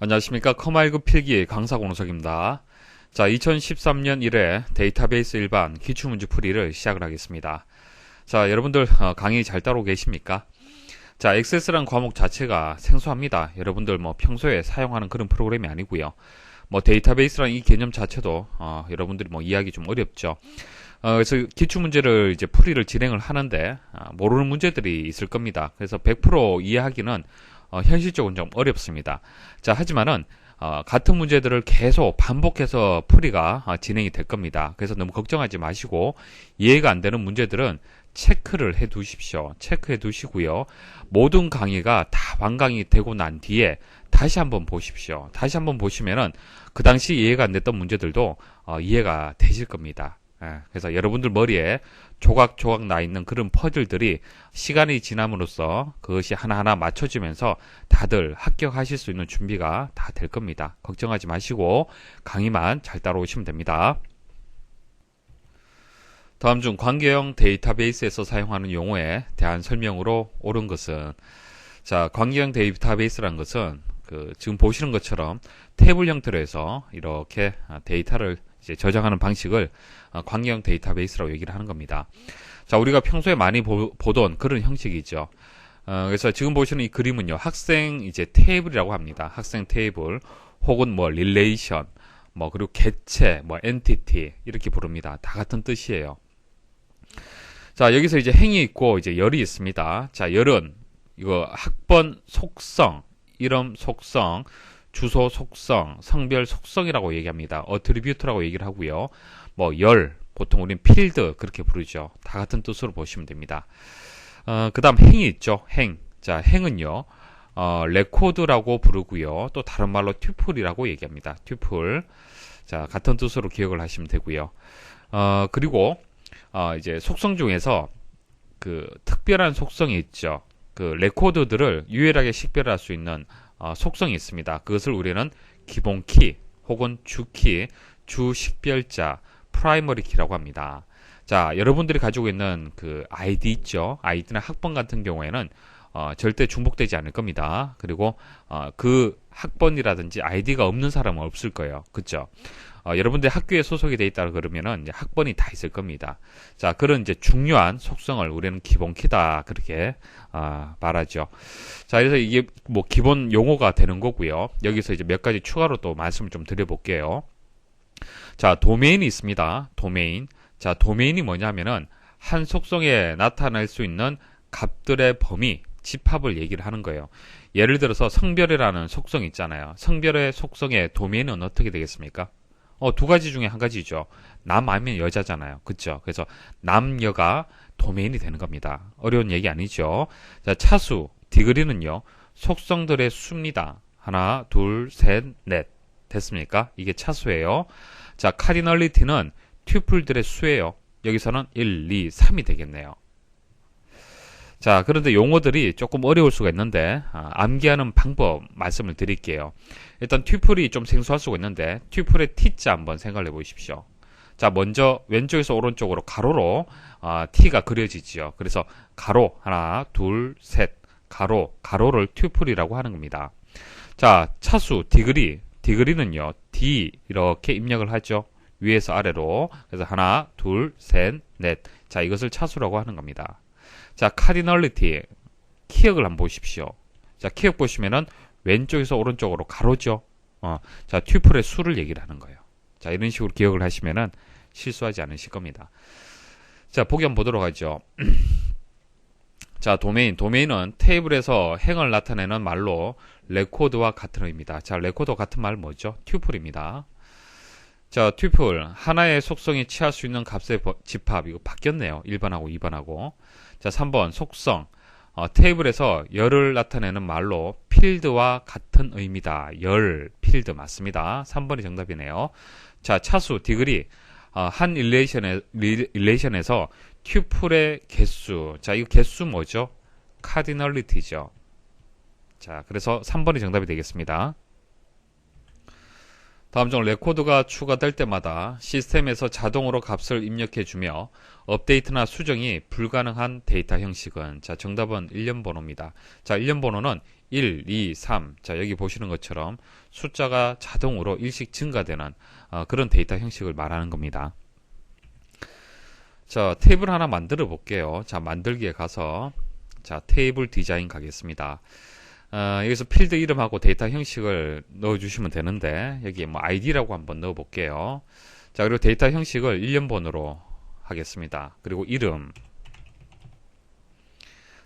안녕하십니까. 커말9 필기 강사 권호석입니다. 자, 2013년 1회 데이터베이스 일반 기출문제 풀이를 시작을 하겠습니다. 자, 여러분들 강의 잘 따르고 계십니까? 자, 액세스라는 과목 자체가 생소합니다. 여러분들 평소에 사용하는 그런 프로그램이 아니고요. 데이터베이스라는 이 개념 자체도 여러분들이 이해하기 좀 어렵죠. 그래서 기출문제를 이제 풀이를 진행을 하는데 모르는 문제들이 있을 겁니다. 그래서 100% 이해하기는 현실적으로 좀 어렵습니다. 자, 하지만은 같은 문제들을 계속 반복해서 풀이가 진행이 될 겁니다. 그래서 너무 걱정하지 마시고 이해가 안 되는 문제들은 체크를 해 두십시오. 체크해 두시고요. 모든 강의가 다 완강이 되고 난 뒤에 다시 한번 보십시오. 다시 한번 보시면은 그 당시 이해가 안 됐던 문제들도 이해가 되실 겁니다. 그래서 여러분들 머리에 조각조각 나 있는 그런 퍼즐들이 시간이 지남으로써 그것이 하나하나 맞춰지면서 다들 합격하실 수 있는 준비가 다 될 겁니다. 걱정하지 마시고 강의만 잘 따라오시면 됩니다. 다음 중 관계형 데이터베이스에서 사용하는 용어에 대한 설명으로 옳은 것은, 자, 관계형 데이터베이스라는 것은 지금 보시는 것처럼 태블 형태로 해서 이렇게 데이터를 이제 저장하는 방식을 관계형 데이터베이스라고 얘기를 하는 겁니다. 자, 우리가 평소에 많이 보던 그런 형식이죠. 그래서 지금 보시는 이 그림은요, 학생 이제 테이블이라고 합니다. 학생 테이블 혹은 릴레이션, 그리고 개체, 엔티티 이렇게 부릅니다. 다 같은 뜻이에요. 자, 여기서 이제 행이 있고 이제 열이 있습니다. 자, 열은 이거 학번 속성, 이름 속성, 주소 속성, 성별 속성이라고 얘기합니다. 어트리뷰트라고 얘기를 하고요. 열, 보통 우린 필드 그렇게 부르죠. 다 같은 뜻으로 보시면 됩니다. 그 다음 행이 있죠. 행. 자, 행은요, 레코드라고 부르고요. 또 다른 말로 튜플이라고 얘기합니다. 튜플. 자, 같은 뜻으로 기억을 하시면 되고요. 그리고 이제 속성 중에서 특별한 속성이 있죠. 레코드들을 유일하게 식별할 수 있는 속성이 있습니다. 그것을 우리는 기본키 혹은 주키, 주식별자, 프라이머리 키라고 합니다. 자, 여러분들이 가지고 있는 아이디 있죠. 아이디나 학번 같은 경우에는 절대 중복되지 않을 겁니다. 그리고 그 학번이라든지 아이디가 없는 사람은 없을 거예요. 그렇죠? 여러분들 학교에 소속이 돼 있다 그러면은 이제 학번이 다 있을 겁니다. 자, 그런 이제 중요한 속성을 우리는 기본키다 그렇게 말하죠. 자, 그래서 이게 기본 용어가 되는 거고요. 여기서 이제 몇 가지 추가로 또 말씀을 좀 드려볼게요. 자, 도메인이 있습니다. 도메인. 자, 도메인이 뭐냐면은 한 속성에 나타날 수 있는 값들의 범위, 집합을 얘기를 하는 거예요. 예를 들어서 성별이라는 속성이 있잖아요. 성별의 속성의 도메인은 어떻게 되겠습니까? 두 가지 중에 한 가지죠. 남 아니면 여자잖아요. 그쵸? 그래서 남여가 도메인이 되는 겁니다. 어려운 얘기 아니죠. 자, 차수, 디그리는요, 속성들의 수입니다. 하나, 둘, 셋, 넷. 됐습니까? 이게 차수예요. 자, 카디널리티는 튜플들의 수예요. 여기서는 1, 2, 3이 되겠네요. 자, 그런데 용어들이 조금 어려울 수가 있는데 암기하는 방법 말씀을 드릴게요. 일단 튜플이 좀 생소할 수가 있는데 튜플의 T자 한번 생각해 보십시오. 자, 먼저 왼쪽에서 오른쪽으로 가로로 T가 그려지지요. 그래서 가로 하나, 둘, 셋, 가로를 튜플이라고 하는 겁니다. 자, 차수 디그리는요, D 이렇게 입력을 하죠. 위에서 아래로. 그래서 하나, 둘, 셋, 넷. 자, 이것을 차수라고 하는 겁니다. 자, 카디널리티, 키역을 한번 보십시오. 자, 키역 보시면은 왼쪽에서 오른쪽으로 가로죠. 자, 튜플의 수를 얘기를 하는 거예요. 자, 이런 식으로 기억을 하시면은 실수하지 않으실 겁니다. 자, 보기 한번 보도록 하죠. 자, 도메인은 테이블에서 행을 나타내는 말로 레코드와 같은 의미입니다. 자, 레코드와 같은 말 뭐죠? 튜플입니다. 자, 튜플, 하나의 속성이 취할 수 있는 값의 집합, 이거 바뀌었네요. 1번하고 2번하고. 자, 3번, 속성. 테이블에서 열을 나타내는 말로 필드와 같은 의미다. 열, 필드 맞습니다. 3번이 정답이네요. 자, 차수, 디그리. 한 릴레이션에서 튜플의 개수. 자, 이거 개수 뭐죠? 카디널리티죠. 자, 그래서 3번이 정답이 되겠습니다. 다음 중 레코드가 추가될 때마다 시스템에서 자동으로 값을 입력해주며 업데이트나 수정이 불가능한 데이터 형식은, 자, 정답은 1년 번호입니다. 자, 1년 번호는 1, 2, 3. 자, 여기 보시는 것처럼 숫자가 자동으로 일씩 증가되는 그런 데이터 형식을 말하는 겁니다. 자, 테이블 하나 만들어 볼게요. 자, 만들기에 가서 자, 테이블 디자인 가겠습니다. 여기서 필드 이름하고 데이터 형식을 넣어주시면 되는데 여기에 뭐 id라고 한번 넣어 볼게요. 자, 그리고 데이터 형식을 1년번호로 하겠습니다. 그리고 이름.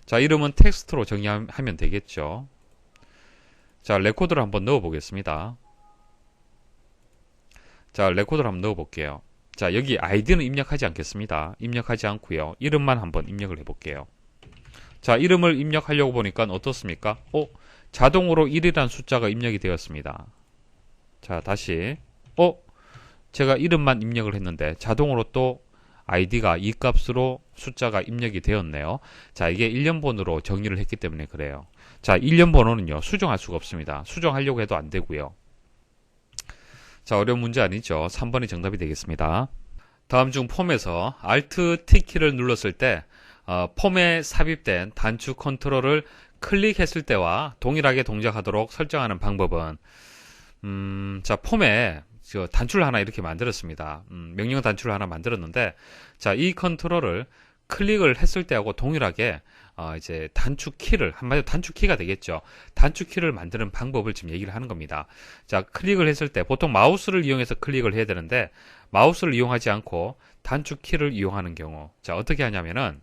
자, 이름은 텍스트로 정의하면 되겠죠. 자, 레코드를 한번 넣어 보겠습니다. 자, 레코드를 한번 넣어 볼게요. 자, 여기 아이디는 입력하지 않겠습니다. 입력하지 않고요. 이름만 한번 입력을 해 볼게요. 자, 이름을 입력하려고 보니까 어떻습니까? 자동으로 1이라는 숫자가 입력이 되었습니다. 자, 다시 제가 이름만 입력을 했는데 자동으로 또 아이디가 이 값으로 숫자가 입력이 되었네요. 자, 이게 1년번호로 정의를 했기 때문에 그래요. 자, 1년번호는요 수정할 수가 없습니다. 수정하려고 해도 안 되고요. 자, 어려운 문제 아니죠. 3번이 정답이 되겠습니다. 다음 중 폼에서 Alt T키를 눌렀을 때 폼에 삽입된 단추 컨트롤을 클릭했을 때와 동일하게 동작하도록 설정하는 방법은 자, 폼에 단추를 하나 이렇게 만들었습니다. 명령 단추를 하나 만들었는데 자, 이 컨트롤을 클릭을 했을 때하고 동일하게 이제 단축키를 한마디로 단축키가 되겠죠. 단축키를 만드는 방법을 지금 얘기를 하는 겁니다. 자, 클릭을 했을 때 보통 마우스를 이용해서 클릭을 해야 되는데 마우스를 이용하지 않고 단축키를 이용하는 경우 자, 어떻게 하냐면은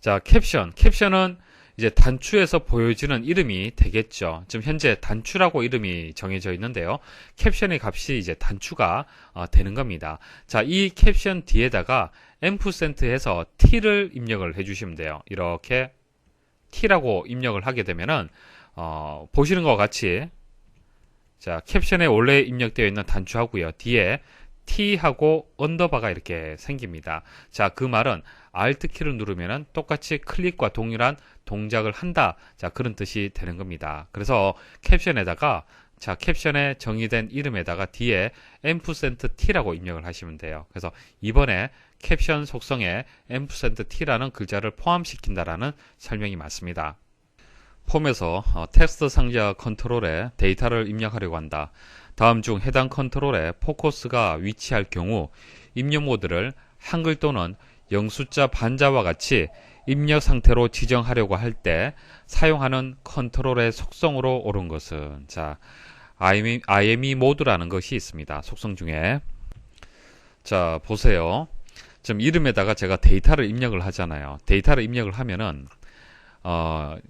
자, 캡션은 이제 단추에서 보여지는 이름이 되겠죠. 지금 현재 단추라고 이름이 정해져 있는데요. 캡션의 값이 이제 단추가 되는 겁니다. 자, 이 캡션 뒤에다가 해서 t를 입력을 해주시면 돼요. 이렇게 t라고 입력을 하게 되면은 보시는 것과 같이 자, 캡션에 원래 입력되어 있는 단추하고요. 뒤에 t하고 언더바가 이렇게 생깁니다. 자, 그 말은 Alt키를 누르면은 똑같이 클릭과 동일한 동작을 한다. 자, 그런 뜻이 되는 겁니다. 그래서 캡션에다가 자, 캡션에 정의된 이름에다가 뒤에 %t라고 입력을 하시면 돼요. 그래서 이번에 캡션 속성에 %t라는 글자를 포함시킨다라는 설명이 맞습니다. 폼에서 텍스트 상자 컨트롤에 데이터를 입력하려고 한다. 다음 중 해당 컨트롤에 포커스가 위치할 경우 입력 모드를 한글 또는 영숫자 반자와 같이 입력 상태로 지정하려고 할 때 사용하는 컨트롤의 속성으로 옳은 것은 자, IME 모드라는 것이 있습니다. 속성 중에 자, 보세요. 지금 이름에다가 제가 데이터를 입력을 하잖아요. 데이터를 입력을 하면은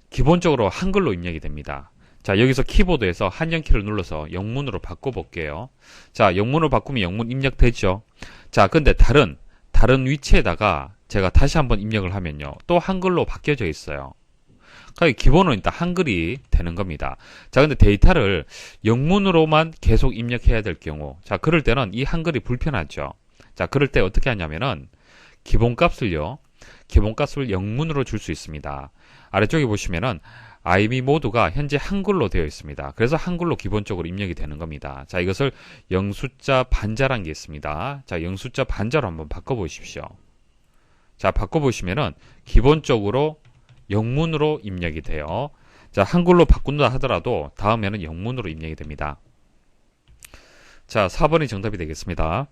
기본적으로 한글로 입력이 됩니다. 자, 여기서 키보드에서 한정키를 눌러서 영문으로 바꿔볼게요. 자, 영문으로 바꾸면 영문 입력되죠. 자, 근데 다른 위치에다가 제가 다시 한번 입력을 하면요. 또 한글로 바뀌어져 있어요. 그러니까 기본은 일단 한글이 되는 겁니다. 자, 근데 데이터를 영문으로만 계속 입력해야 될 경우 자, 그럴 때는 이 한글이 불편하죠. 자, 그럴 때 어떻게 하냐면은 기본값을 영문으로 줄 수 있습니다. 아래쪽에 보시면은 IME 모드가 현재 한글로 되어 있습니다. 그래서 한글로 기본적으로 입력이 되는 겁니다. 자, 이것을 영숫자 반자란 게 있습니다. 자, 영숫자 반자로 한번 바꿔보십시오. 자, 바꿔보시면은 기본적으로 영문으로 입력이 돼요. 자, 한글로 바꾼다 하더라도 다음에는 영문으로 입력이 됩니다. 자, 4번이 정답이 되겠습니다.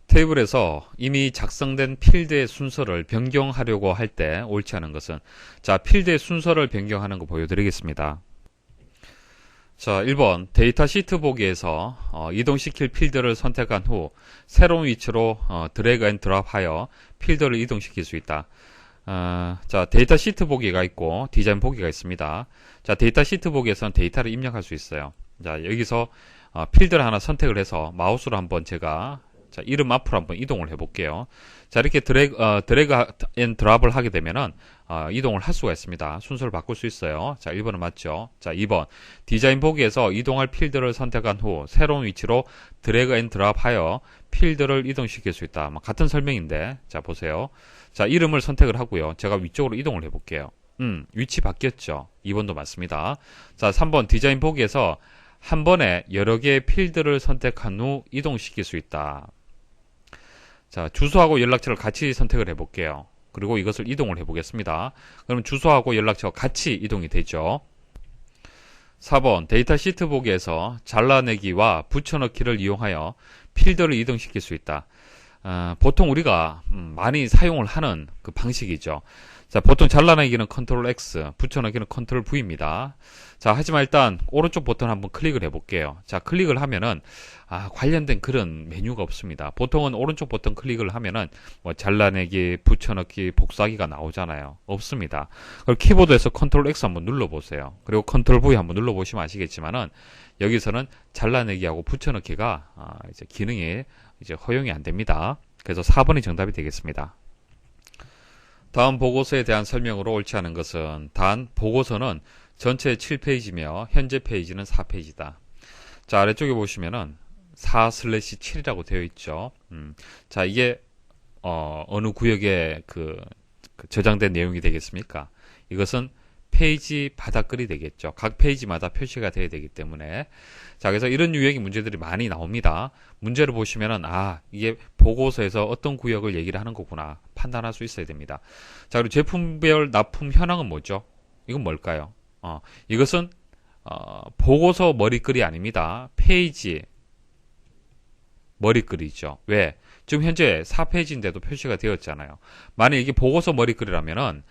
테이블에서 이미 작성된 필드의 순서를 변경하려고 할 때 옳지 않은 것은 자, 필드의 순서를 변경하는 거 보여드리겠습니다. 자, 1번 데이터 시트 보기에서 이동시킬 필드를 선택한 후 새로운 위치로 드래그 앤 드롭하여 필드를 이동시킬 수 있다. 자, 데이터 시트 보기가 있고 디자인 보기가 있습니다. 자, 데이터 시트 보기에서는 데이터를 입력할 수 있어요. 자, 여기서 필드를 하나 선택을 해서 마우스로 한번 제가 자, 이름 앞으로 한번 이동을 해 볼게요. 자, 이렇게 드래그 앤 드롭을 하게 되면은 이동을 할 수가 있습니다. 순서를 바꿀 수 있어요. 자, 1번은 맞죠. 자, 2번 디자인 보기에서 이동할 필드를 선택한 후 새로운 위치로 드래그 앤 드롭하여 필드를 이동시킬 수 있다. 같은 설명인데 자, 보세요. 자, 이름을 선택을 하고요. 제가 위쪽으로 이동을 해 볼게요. 위치 바뀌었죠. 2번도 맞습니다. 자, 3번 디자인 보기에서 한 번에 여러 개의 필드를 선택한 후 이동시킬 수 있다. 자, 주소하고 연락처를 같이 선택을 해 볼게요. 그리고 이것을 이동을 해 보겠습니다. 그럼 주소하고 연락처가 같이 이동이 되죠. 4번 데이터 시트 보기에서 잘라내기와 붙여넣기를 이용하여 필드를 이동시킬 수 있다. 보통 우리가 많이 사용을 하는 그 방식이죠. 자, 보통 잘라내기는 컨트롤 X, 붙여넣기는 컨트롤 V입니다. 자, 하지만 일단 오른쪽 버튼 한번 클릭을 해볼게요. 자, 클릭을 하면은 관련된 그런 메뉴가 없습니다. 보통은 오른쪽 버튼 클릭을 하면은 뭐 잘라내기, 붙여넣기, 복사하기가 나오잖아요. 없습니다. 그리고 키보드에서 컨트롤 X 한번 눌러보세요. 그리고 컨트롤 V 한번 눌러보시면 아시겠지만은 여기서는 잘라내기하고 붙여넣기가 이제 기능이 이제 허용이 안 됩니다. 그래서 4번이 정답이 되겠습니다. 다음 보고서에 대한 설명으로 옳지 않은 것은 단 보고서는 전체 7페이지며 현재 페이지는 4페이지다. 자, 아래쪽에 보시면은 4/7이라고 되어 있죠. 자, 이게 어느 구역에 그 저장된 내용이 되겠습니까? 이것은 페이지 바닥글이 되겠죠. 각 페이지마다 표시가 되어야 되기 때문에. 자, 그래서 이런 유형의 문제들이 많이 나옵니다. 문제를 보시면은 이게 보고서에서 어떤 구역을 얘기를 하는 거구나 판단할 수 있어야 됩니다. 자, 그리고 제품별 납품 현황은 뭐죠? 이건 뭘까요? 이것은 보고서 머리글이 아닙니다. 페이지 머리글이죠. 왜? 지금 현재 4페이지인데도 표시가 되었잖아요. 만약 이게 보고서 머리글이라면은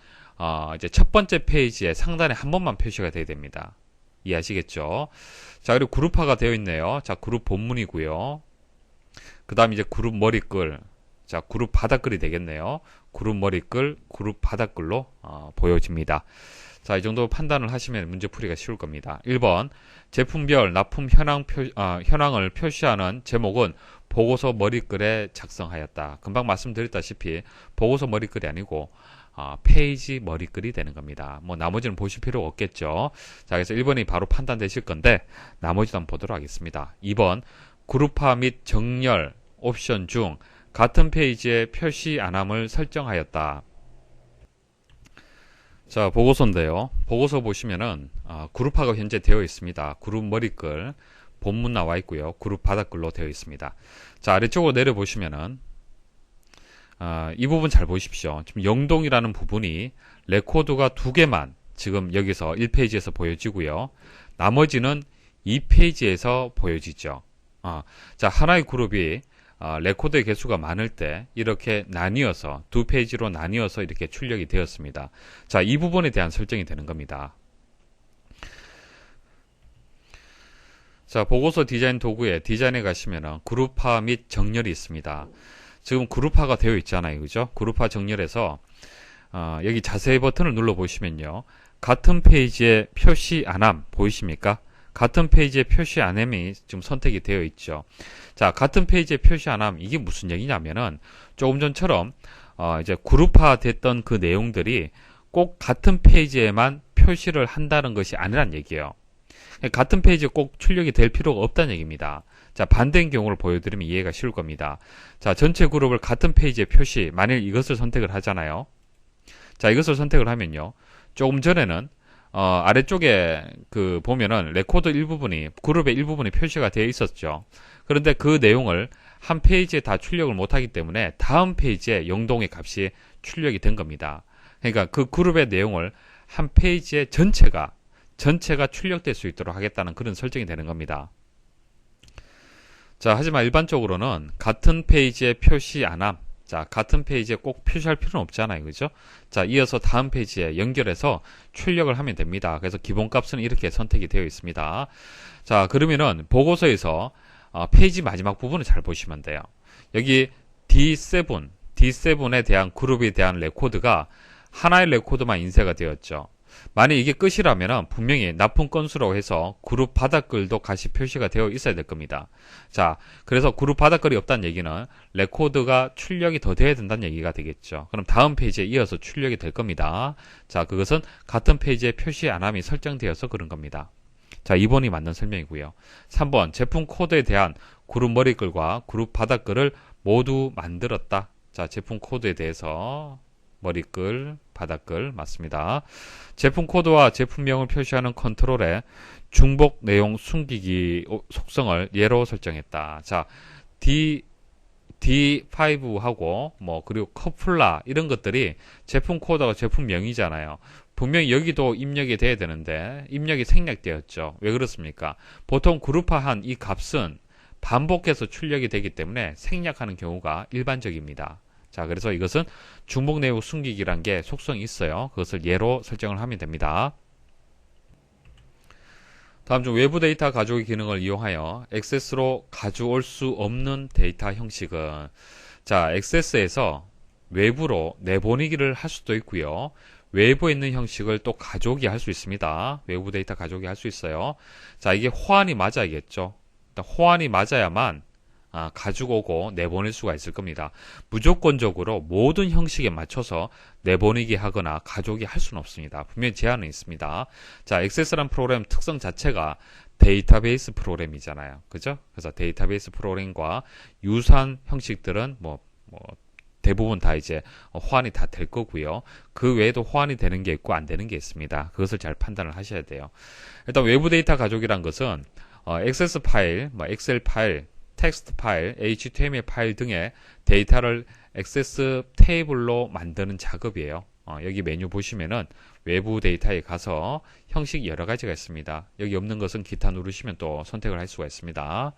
이제 첫 번째 페이지에 상단에 한 번만 표시가 돼야 됩니다. 이해하시겠죠? 자, 그리고 그룹화가 되어 있네요. 자, 그룹 본문이고요. 그 다음 이제 그룹 머리글. 자, 그룹 바닥글이 되겠네요. 그룹 머리글, 그룹 바닥글로 보여집니다. 자, 이 정도 판단을 하시면 문제 풀이가 쉬울 겁니다. 1번, 제품별 납품 현황을 표시하는 제목은 보고서 머리글에 작성하였다. 금방 말씀드렸다시피 보고서 머리글이 아니고 페이지 머리글이 되는 겁니다. 뭐 나머지는 보실 필요가 없겠죠. 자, 그래서 1번이 바로 판단되실 건데 나머지도 한번 보도록 하겠습니다. 2번, 그룹화 및 정렬 옵션 중 같은 페이지에 표시 안함을 설정하였다. 자, 보고서인데요. 보고서 보시면은 그룹화가 현재 되어 있습니다. 그룹 머리글 본문 나와 있고요. 그룹 바닥글로 되어 있습니다. 자, 아래쪽으로 내려 보시면은 이 부분 잘 보십시오. 지금 영동이라는 부분이 레코드가 2개만 지금 여기서 1페이지에서 보여지고요. 나머지는 2페이지에서 보여지죠. 자, 하나의 그룹이 레코드의 개수가 많을 때 이렇게 나뉘어서 2페이지로 나뉘어서 이렇게 출력이 되었습니다. 자, 이 부분에 대한 설정이 되는 겁니다. 자, 보고서 디자인 도구에 디자인에 가시면 그룹화 및 정렬이 있습니다. 지금 그룹화가 되어 있잖아요. 그죠? 그룹화 정렬에서 여기 자세히 버튼을 눌러 보시면요. 같은 페이지에 표시 안함 보이십니까? 같은 페이지에 표시 안함이 지금 선택이 되어 있죠. 자, 같은 페이지에 표시 안함 이게 무슨 얘기냐면은 조금 전처럼 이제 그룹화 됐던 그 내용들이 꼭 같은 페이지에만 표시를 한다는 것이 아니란 얘기예요. 같은 페이지에 꼭 출력이 될 필요가 없다는 얘기입니다. 자, 반대인 경우를 보여드리면 이해가 쉬울 겁니다. 자, 전체 그룹을 같은 페이지에 표시, 만일 이것을 선택을 하잖아요. 자, 이것을 선택을 하면요. 조금 전에는 아래쪽에 보면은 레코드 일부분이, 그룹의 일부분이 표시가 되어 있었죠. 그런데 그 내용을 한 페이지에 다 출력을 못하기 때문에 다음 페이지에 영동의 값이 출력이 된 겁니다. 그러니까 그 그룹의 내용을 한 페이지에 전체가 출력될 수 있도록 하겠다는 그런 설정이 되는 겁니다. 자, 하지만 일반적으로는 같은 페이지에 표시 안함. 자, 같은 페이지에 꼭 표시할 필요는 없잖아요. 그죠? 자, 이어서 다음 페이지에 연결해서 출력을 하면 됩니다. 그래서 기본값은 이렇게 선택이 되어 있습니다. 자, 그러면은 보고서에서 페이지 마지막 부분을 잘 보시면 돼요. 여기 D7에 대한 그룹에 대한 레코드가 하나의 레코드만 인쇄가 되었죠. 만약 이게 끝이라면 분명히 납품 건수라고 해서 그룹 바닥글도 같이 표시가 되어 있어야 될 겁니다. 자, 그래서 그룹 바닥글이 없다는 얘기는 레코드가 출력이 더 돼야 된다는 얘기가 되겠죠. 그럼 다음 페이지에 이어서 출력이 될 겁니다. 자, 그것은 같은 페이지에 표시 안함이 설정되어서 그런 겁니다. 자, 2번이 맞는 설명이고요. 3번, 제품 코드에 대한 그룹 머리글과 그룹 바닥글을 모두 만들었다. 자, 제품 코드에 대해서 머리글, 바닥글 맞습니다. 제품 코드와 제품명을 표시하는 컨트롤에 중복 내용 숨기기 속성을 예로 설정했다. 자, D5하고 뭐 그리고 커플라 이런 것들이 제품 코드가 제품명이잖아요. 분명히 여기도 입력이 돼야 되는데 입력이 생략되었죠. 왜 그렇습니까? 보통 그룹화한 이 값은 반복해서 출력이 되기 때문에 생략하는 경우가 일반적입니다. 자, 그래서 이것은 중복 내용 숨기기란 게 속성이 있어요. 그것을 예로 설정을 하면 됩니다. 다음 중 외부 데이터 가져오기 기능을 이용하여 액세스로 가져올 수 없는 데이터 형식은, 자, 액세스에서 외부로 내보내기를 할 수도 있고요. 외부에 있는 형식을 또 가져오기 할 수 있습니다. 외부 데이터 가져오기 할 수 있어요. 자, 이게 호환이 맞아야겠죠. 호환이 맞아야만 가지고 오고 내보낼 수가 있을 겁니다. 무조건적으로 모든 형식에 맞춰서 내보내기 하거나 가져오기 할 수는 없습니다. 분명히 제한은 있습니다. 자, 액세스란 프로그램 특성 자체가 데이터베이스 프로그램이잖아요. 그죠? 그래서 데이터베이스 프로그램과 유사한 형식들은 대부분 다 이제 호환이 다 될 거고요. 그 외에도 호환이 되는 게 있고 안 되는 게 있습니다. 그것을 잘 판단을 하셔야 돼요. 일단 외부 데이터 가져오기란 것은 액세스 파일, 엑셀 파일, 텍스트 파일, HTML 파일 등의 데이터를 액세스 테이블로 만드는 작업이에요. 여기 메뉴 보시면은 외부 데이터에 가서 형식 여러 가지가 있습니다. 여기 없는 것은 기타 누르시면 또 선택을 할 수가 있습니다.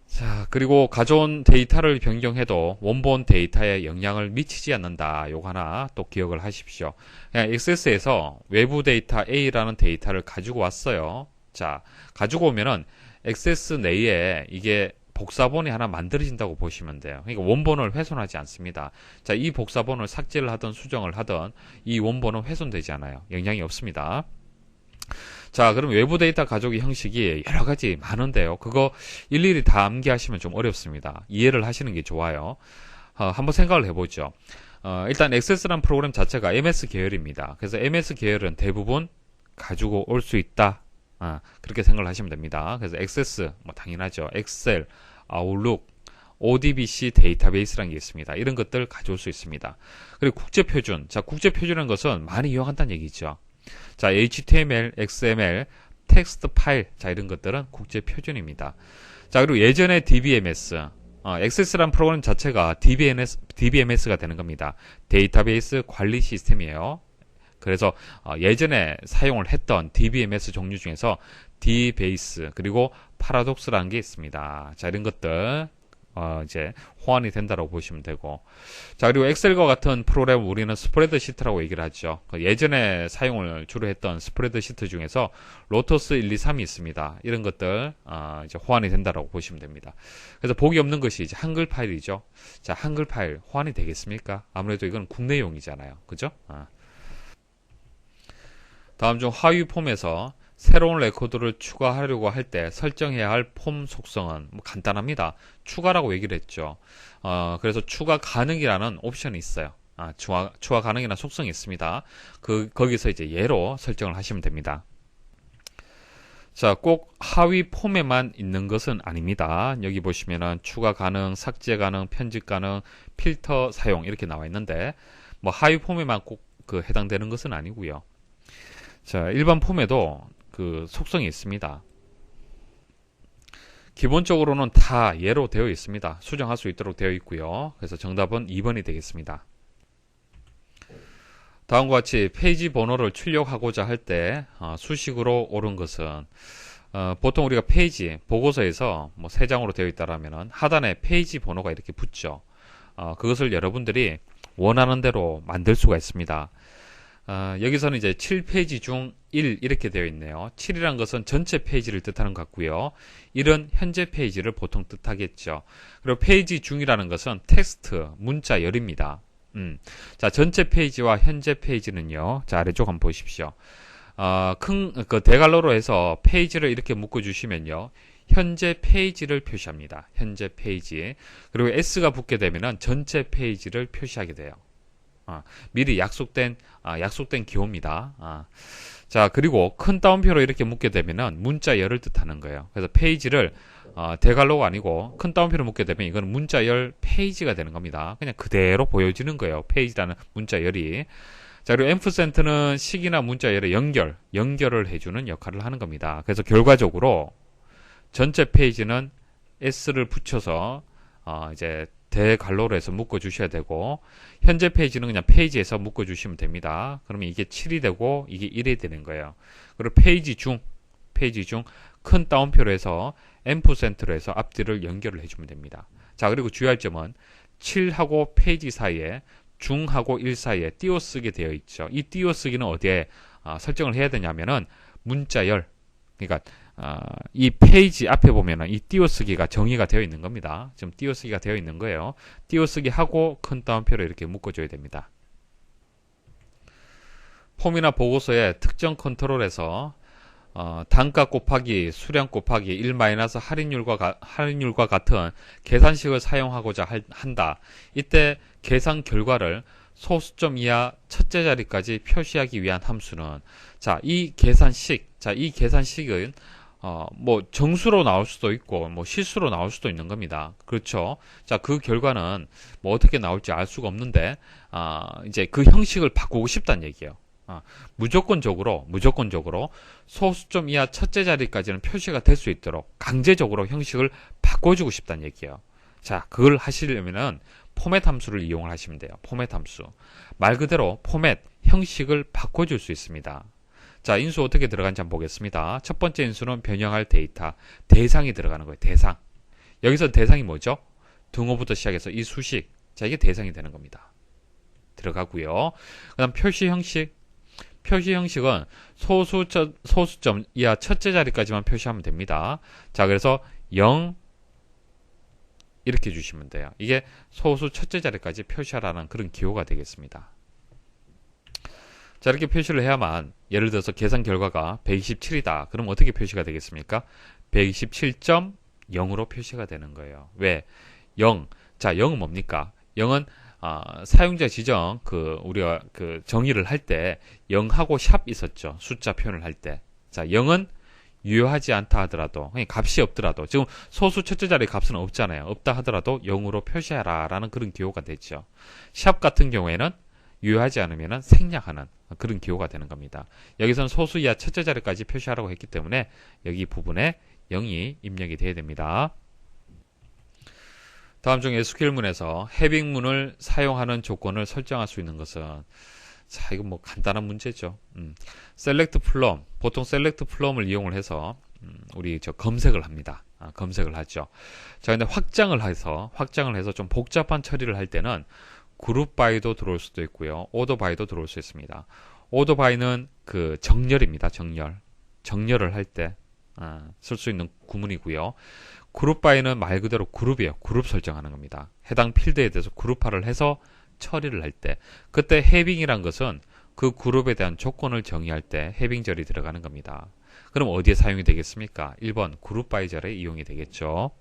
자, 그리고 가져온 데이터를 변경해도 원본 데이터에 영향을 미치지 않는다. 요거 하나 또 기억을 하십시오. 그냥 액세스에서 외부 데이터 A라는 데이터를 가지고 왔어요. 자, 가지고 오면은 액세스 내에 이게 복사본이 하나 만들어진다고 보시면 돼요. 그러니까 원본을 훼손하지 않습니다. 자, 이 복사본을 삭제를 하든 수정을 하든 이 원본은 훼손되지 않아요. 영향이 없습니다. 자, 그럼 외부 데이터 가져오기 형식이 여러 가지 많은데요. 그거 일일이 다 암기하시면 좀 어렵습니다. 이해를 하시는 게 좋아요. 한번 생각을 해보죠. 일단 액세스란 프로그램 자체가 MS 계열입니다. 그래서 MS 계열은 대부분 가지고 올 수 있다. 그렇게 생각을 하시면 됩니다. 그래서 액세스, 당연하죠. 엑셀, 아웃룩, ODBC 데이터베이스라는 게 있습니다. 이런 것들 가져올 수 있습니다. 그리고 국제표준. 자, 국제표준이라는 것은 많이 이용한다는 얘기죠. 자, HTML, XML, 텍스트 파일. 자, 이런 것들은 국제표준입니다. 자, 그리고 예전에 DBMS. 액세스란 프로그램 자체가 DBMS가 되는 겁니다. 데이터베이스 관리 시스템이에요. 그래서 예전에 사용을 했던 DBMS 종류 중에서 D베이스 그리고 파라독스라는 게 있습니다. 자, 이런 것들 이제 호환이 된다고 보시면 되고, 자, 그리고 엑셀과 같은 프로그램을 우리는 스프레드시트라고 얘기를 하죠. 예전에 사용을 주로 했던 스프레드시트 중에서 로터스 1, 2, 3이 있습니다. 이런 것들 이제 호환이 된다고 보시면 됩니다. 그래서 복이 없는 것이 이제 한글 파일이죠. 자, 한글 파일 호환이 되겠습니까? 아무래도 이건 국내용이잖아요. 그죠? 다음 중 하위 폼에서 새로운 레코드를 추가하려고 할 때 설정해야 할 폼 속성은 간단합니다. 추가라고 얘기를 했죠. 그래서 추가 가능이라는 옵션이 있어요. 추가 가능이라는 속성이 있습니다. 거기서 이제 예로 설정을 하시면 됩니다. 자, 꼭 하위 폼에만 있는 것은 아닙니다. 여기 보시면은 추가 가능, 삭제 가능, 편집 가능, 필터 사용 이렇게 나와 있는데 하위 폼에만 꼭 해당되는 것은 아니고요. 자, 일반 폼에도 속성이 있습니다. 기본적으로는 다 예로 되어 있습니다. 수정할 수 있도록 되어 있고요. 그래서 정답은 2번이 되겠습니다. 다음과 같이 페이지 번호를 출력하고자 할 때 수식으로 옳은 것은, 보통 우리가 페이지 보고서에서 3장으로 되어 있다라면 하단에 페이지 번호가 이렇게 붙죠. 그것을 여러분들이 원하는 대로 만들 수가 있습니다. 여기서는 이제 7페이지 중 1 이렇게 되어 있네요. 7이란 것은 전체 페이지를 뜻하는 것 같고요. 1은 현재 페이지를 보통 뜻하겠죠. 그리고 페이지 중이라는 것은 텍스트, 문자 열입니다. 자, 전체 페이지와 현재 페이지는요. 자, 아래쪽 한번 보십시오. 대갈로로 해서 페이지를 이렇게 묶어주시면요. 현재 페이지를 표시합니다. 현재 페이지. 그리고 S가 붙게 되면은 전체 페이지를 표시하게 돼요. 미리 약속된 기호입니다. 자, 그리고 큰 따옴표로 이렇게 묶게 되면은 문자열을 뜻하는 거예요. 그래서 페이지를 대갈로가 아니고 큰 따옴표로 묶게 되면 이거는 문자열 페이지가 되는 겁니다. 그냥 그대로 보여지는 거예요. 페이지라는 문자열이. 자, 그리고 앰프센트는 식이나 문자열의 연결을 해주는 역할을 하는 겁니다. 그래서 결과적으로 전체 페이지는 S를 붙여서 이제 대괄호로 해서 묶어 주셔야 되고, 현재 페이지는 그냥 페이지에서 묶어 주시면 됩니다. 그러면 이게 7이 되고 이게 1이 되는 거예요. 그리고 페이지 중 큰 따옴표로 해서 %로 해서 앞뒤를 연결을 해주면 됩니다. 자, 그리고 주의할 점은 7하고 페이지 사이에 중하고 1 사이에 띄어쓰기 되어 있죠. 이 띄어쓰기는 어디에 설정을 해야 되냐면은 문자열, 그러니까 이 페이지 앞에 보면은 이 띄어쓰기가 정의가 되어 있는 겁니다. 지금 띄어쓰기가 되어 있는 거예요. 띄어쓰기 하고 큰 따옴표로 이렇게 묶어줘야 됩니다. 폼이나 보고서에 특정 컨트롤에서 단가 곱하기 수량 곱하기 1 마이너스 할인율과 같은 계산식을 사용하고자 한다. 이때 계산 결과를 소수점 이하 첫째 자리까지 표시하기 위한 함수는, 이 계산식은 뭐 정수로 나올 수도 있고 뭐 실수로 나올 수도 있는 겁니다. 그렇죠? 자, 그 결과는 뭐 어떻게 나올지 알 수가 없는데 이제 그 형식을 바꾸고 싶다는 얘기예요. 무조건적으로 소수점 이하 첫째 자리까지는 표시가 될 수 있도록 강제적으로 형식을 바꿔주고 싶다는 얘기예요. 자, 그걸 하시려면은 포맷 함수를 이용을 하시면 돼요. 포맷 함수. 말 그대로 포맷, 형식을 바꿔줄 수 있습니다. 자, 인수 어떻게 들어간지 한번 보겠습니다. 첫 번째 인수는 변형할 데이터, 대상이 들어가는 거예요. 대상. 여기서 대상이 뭐죠? 등호부터 시작해서 이 수식. 자, 이게 대상이 되는 겁니다. 들어가고요. 그 다음 표시 형식. 표시 형식은 소수점 이하 첫째 자리까지만 표시하면 됩니다. 자, 그래서 0 이렇게 주시면 돼요. 이게 소수 첫째 자리까지 표시하라는 그런 기호가 되겠습니다. 자, 이렇게 표시를 해야만, 예를 들어서 계산 결과가 127이다. 그럼 어떻게 표시가 되겠습니까? 127.0으로 표시가 되는 거예요. 왜? 0. 자, 0은 뭡니까? 0은 사용자 지정, 우리가 정의를 할 때 0하고 샵 있었죠. 숫자 표현을 할 때. 자, 0은 유효하지 않다 하더라도, 값이 없더라도, 지금 소수 첫째 자리 값은 없잖아요. 없다 하더라도 0으로 표시하라 라는 그런 기호가 되죠. 샵 같은 경우에는 유효하지 않으면 생략하는 그런 기호가 되는 겁니다. 여기서는 소수 이하 첫째 자리까지 표시하라고 했기 때문에 여기 부분에 0이 입력이 돼야 됩니다. 다음 중 SQL문에서 해빙문을 사용하는 조건을 설정할 수 있는 것은, 자, 이건 뭐 간단한 문제죠. select from, 보통 select from을 이용을 해서 우리 검색을 합니다. 검색을 하죠. 자, 근데 확장을 해서 좀 복잡한 처리를 할 때는 그룹 바이도 들어올 수도 있고요. 오더 바이도 들어올 수 있습니다. 오더 바이는 정렬입니다. 정렬을 할 때 쓸 수 있는 구문이고요. 그룹 바이는 말 그대로 그룹이에요. 그룹 설정하는 겁니다. 해당 필드에 대해서 그룹화를 해서 처리를 할 때, 그때 해빙이란 것은 그 그룹에 대한 조건을 정의할 때 해빙절이 들어가는 겁니다. 그럼 어디에 사용이 되겠습니까? 1번 그룹 바이 절에 이용이 되겠죠.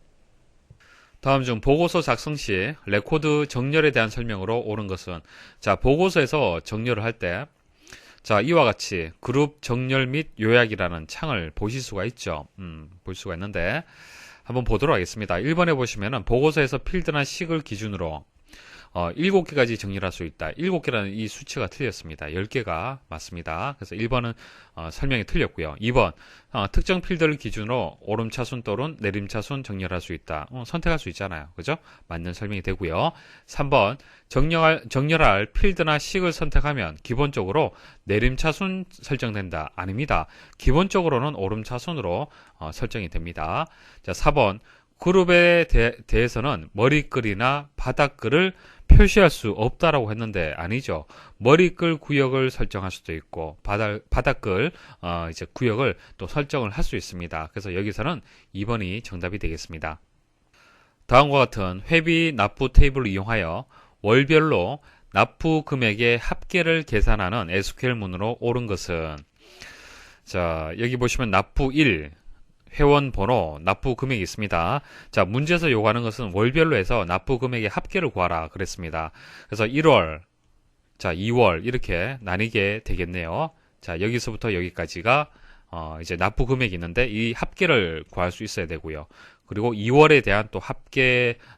다음 중 보고서 작성 시 레코드 정렬에 대한 설명으로 옳은 것은, 자, 보고서에서 정렬을 할 때, 자, 이와 같이 그룹 정렬 및 요약이라는 창을 보실 수가 있죠. 볼 수가 있는데 한번 보도록 하겠습니다. 1번에 보시면은 보고서에서 필드나 식을 기준으로 7개까지 정렬할 수 있다. 7개라는 이 수치가 틀렸습니다. 10개가 맞습니다. 그래서 1번은 설명이 틀렸고요. 2번 특정 필드를 기준으로 오름차순 또는 내림차순 정렬할 수 있다. 선택할 수 있잖아요. 그죠? 맞는 설명이 되고요. 3번 정렬할 필드나 식을 선택하면 기본적으로 내림차순 설정된다. 아닙니다. 기본적으로는 오름차순으로 설정이 됩니다. 자, 4번 그룹에 대해서는 머리글이나 바닥글을 표시할 수 없다라고 했는데 아니죠. 머리글 구역을 설정할 수도 있고 바닥글 이제 구역을 또 설정을 할 수 있습니다. 그래서 여기서는 2번이 정답이 되겠습니다. 다음과 같은 회비 납부 테이블을 이용하여 월별로 납부 금액의 합계를 계산하는 SQL문으로 옳은 것은, 자, 여기 보시면 납부 1 회원 번호, 납부 금액이 있습니다. 자, 문제에서 요구하는 것은 월별로 해서 납부 금액의 합계를 구하라 그랬습니다. 그래서 1월, 자, 2월 이렇게 나뉘게 되겠네요. 자, 여기서부터 여기까지가 이제 납부 금액이 있는데 이 합계를 구할 수 있어야 되고요. 그리고 2월에 대한 또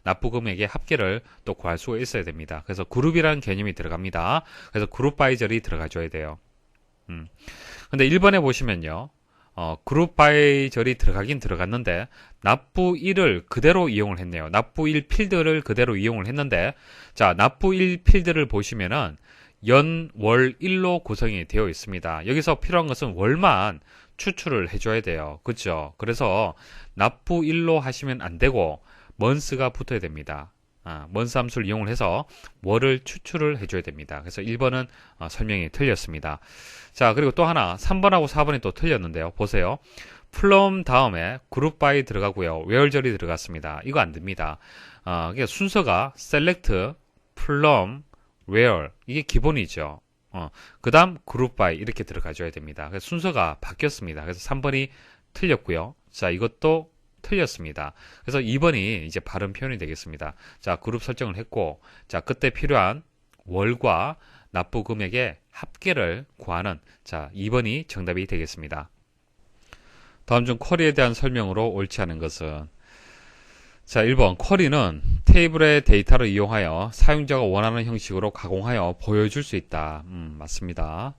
납부 금액의 합계를 또 구할 수 있어야 됩니다. 그래서 그룹이라는 개념이 들어갑니다. 그래서 그룹 바이 절이 들어가줘야 돼요. 근데 1번에 보시면요. 그룹 바이 절이 들어가긴 들어갔는데 납부 1을 그대로 이용을 했네요. 납부 1 필드를 그대로 이용을 했는데, 자, 납부 1 필드를 보시면은 연, 월, 일로 구성이 되어 있습니다. 여기서 필요한 것은 월만 추출을 해줘야 돼요. 그렇죠? 그래서 납부 1로 하시면 안 되고 먼스가 붙어야 됩니다. 먼스 함수를 이용을 해서 월을 추출을 해줘야 됩니다. 그래서 1번은 설명이 틀렸습니다. 자, 그리고 또 하나 3번하고 4번이 또 틀렸는데요. 보세요. 플럼 다음에 그룹 바이 들어가고요. 웨얼절이 들어갔습니다. 이거 안 됩니다. 그러니까 순서가 select, 플럼, 웨얼 이게 기본이죠. 그 다음 그룹 바이 이렇게 들어가줘야 됩니다. 그래서 순서가 바뀌었습니다. 그래서 3번이 틀렸고요. 자, 이것도 틀렸습니다. 그래서 2번이 이제 바른 표현이 되겠습니다. 자, 그룹 설정을 했고, 자, 그때 필요한 월과 납부 금액의 합계를 구하는, 자, 2번이 정답이 되겠습니다. 다음 중 쿼리에 대한 설명으로 옳지 않은 것은, 자, 1번 쿼리는 테이블의 데이터를 이용하여 사용자가 원하는 형식으로 가공하여 보여줄 수 있다. 맞습니다.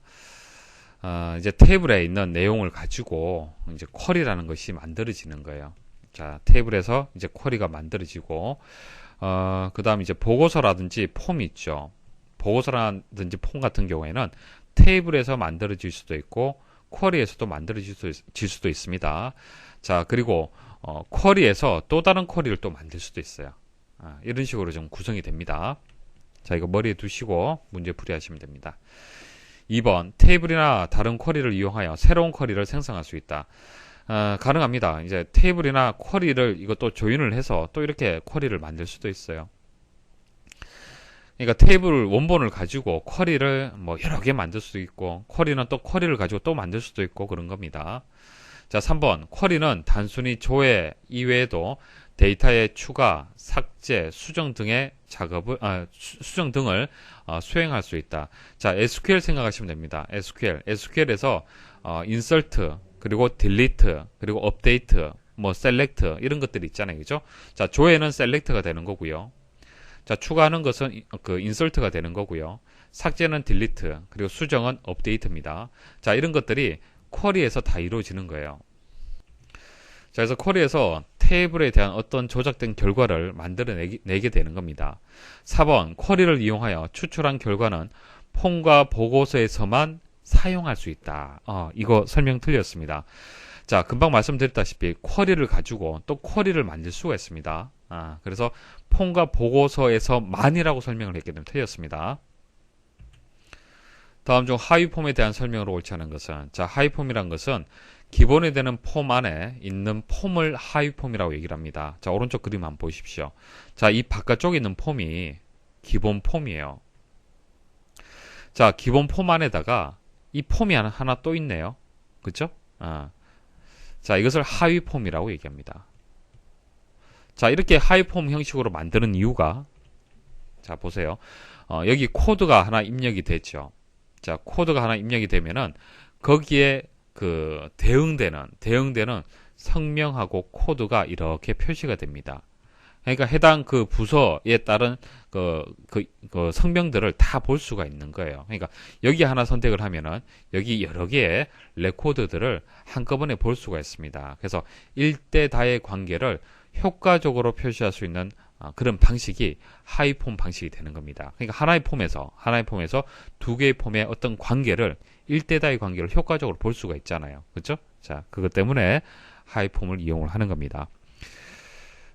이제 테이블에 있는 내용을 가지고 이제 쿼리라는 것이 만들어지는 거예요. 자, 테이블에서 이제 쿼리가 만들어지고, 그 다음 이제 보고서라든지 폼이 있죠. 보고서라든지 폼 같은 경우에는 테이블에서 만들어질 수도 있고, 쿼리에서도 만들어질 수도 있습니다. 자, 그리고, 쿼리에서 또 다른 쿼리를 또 만들 수도 있어요. 이런 식으로 좀 구성이 됩니다. 자, 이거 머리에 두시고 문제 풀이하시면 됩니다. 2번, 테이블이나 다른 쿼리를 이용하여 새로운 쿼리를 생성할 수 있다. 가능합니다. 이제 테이블이나 쿼리를 이것도 조인을 해서 또 이렇게 쿼리를 만들 수도 있어요. 그러니까 테이블 원본을 가지고 쿼리를 뭐 여러 개 만들 수도 있고, 쿼리는 또 쿼리를 가지고 또 만들 수도 있고 그런 겁니다. 자, 3번, 쿼리는 단순히 조회 이외에도 데이터의 추가, 삭제, 수정 등의 작업을, 수정 등을 수행할 수 있다. 자, SQL 생각하시면 됩니다. SQL에서 insert, 그리고 delete, 그리고 update, 뭐 select 이런 것들이 있잖아요. 그죠? 자, 조회는 select가 되는 거고요. 자, 추가하는 것은 그 insert가 되는 거고요. 삭제는 delete, 그리고 수정은 update입니다. 자, 이런 것들이 쿼리에서 다 이루어지는 거예요. 자, 그래서 쿼리에서 테이블에 대한 어떤 조작된 결과를 만들어내게 되는 겁니다. 4번, 쿼리를 이용하여 추출한 결과는 폼과 보고서에서만 사용할 수 있다. 이거 설명 틀렸습니다. 자, 금방 말씀드렸다시피 쿼리를 가지고 또 쿼리를 만들 수가 있습니다. 그래서 폼과 보고서에서만이라고 설명을 했기 때문에 틀렸습니다. 다음 중 하위 폼에 대한 설명으로 옳지 않은 것은, 자, 하위 폼이란 것은 기본이 되는 폼 안에 있는 폼을 하위 폼이라고 얘기를 합니다. 자, 오른쪽 그림 한번 보십시오. 자, 이 바깥쪽에 있는 폼이 기본 폼이에요. 자, 기본 폼 안에다가 이 폼이 하나 또 있네요. 그쵸? 자, 이것을 하위 폼이라고 얘기합니다. 자, 이렇게 하위 폼 형식으로 만드는 이유가, 자, 보세요. 여기 코드가 하나 입력이 됐죠. 자, 코드가 하나 입력이 되면은 거기에 그 대응되는 성명하고 코드가 이렇게 표시가 됩니다. 그러니까 해당 그 부서에 따른 그 성명들을 다 볼 수가 있는 거예요. 그러니까 여기 하나 선택을 하면은 여기 여러 개의 레코드들을 한꺼번에 볼 수가 있습니다. 그래서 일대다의 관계를 효과적으로 표시할 수 있는 그런 방식이 하위 폼 방식이 되는 겁니다. 그러니까 하나의 폼에서 두 개의 폼의 어떤 관계를 일대다의 관계를 효과적으로 볼 수가 있잖아요. 그렇죠? 자, 그것 때문에 하위 폼을 이용을 하는 겁니다.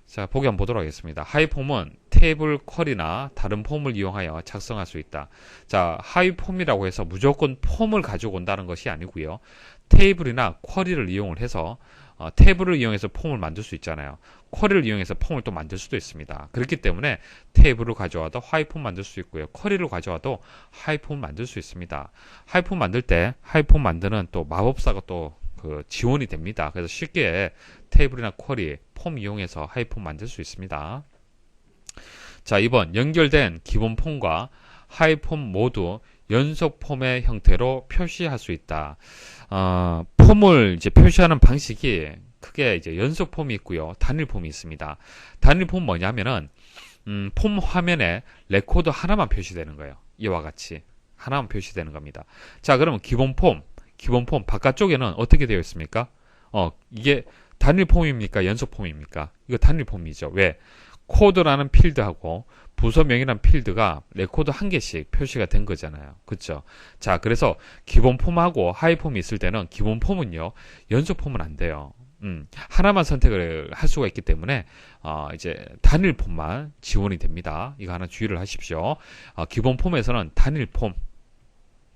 자, 보기 한번 보도록 하겠습니다. 하위 폼은 테이블 쿼리나 다른 폼을 이용하여 작성할 수 있다. 자, 하위 폼이라고 해서 무조건 폼을 가지고 온다는 것이 아니고요. 테이블이나 쿼리를 이용을 해서 테이블을 이용해서 폼을 만들 수 있잖아요. 쿼리를 이용해서 폼을 또 만들 수도 있습니다. 그렇기 때문에 테이블을 가져와도 하위폼 만들 수 있고요. 쿼리를 가져와도 하위폼 만들 수 있습니다. 하위폼 만들 때 하위폼 만드는 또 마법사가 또 그 지원이 됩니다. 그래서 쉽게 테이블이나 쿼리, 폼 이용해서 하위폼 만들 수 있습니다. 자, 2번 연결된 기본 폼과 하위폼 모두 연속 폼의 형태로 표시할 수 있다. 폼을 이제 표시하는 방식이 크게 이제 연속 폼이 있고요. 단일 폼이 있습니다. 단일 폼 뭐냐면은, 폼 화면에 레코드 하나만 표시되는 거예요. 이와 같이. 하나만 표시되는 겁니다. 자, 그러면 기본 기본 폼 바깥쪽에는 어떻게 되어 있습니까? 이게 단일 폼입니까? 연속 폼입니까? 이거 단일 폼이죠. 왜? 코드라는 필드하고 부서명이라는 필드가 레코드 한 개씩 표시가 된 거잖아요. 그쵸? 자, 그래서 기본 폼하고 하이 폼이 있을 때는 기본 폼은요, 연속 폼은 안 돼요. 하나만 선택을 할 수가 있기 때문에 이제 단일 폼만 지원이 됩니다. 이거 하나 주의를 하십시오. 기본 폼에서는 단일 폼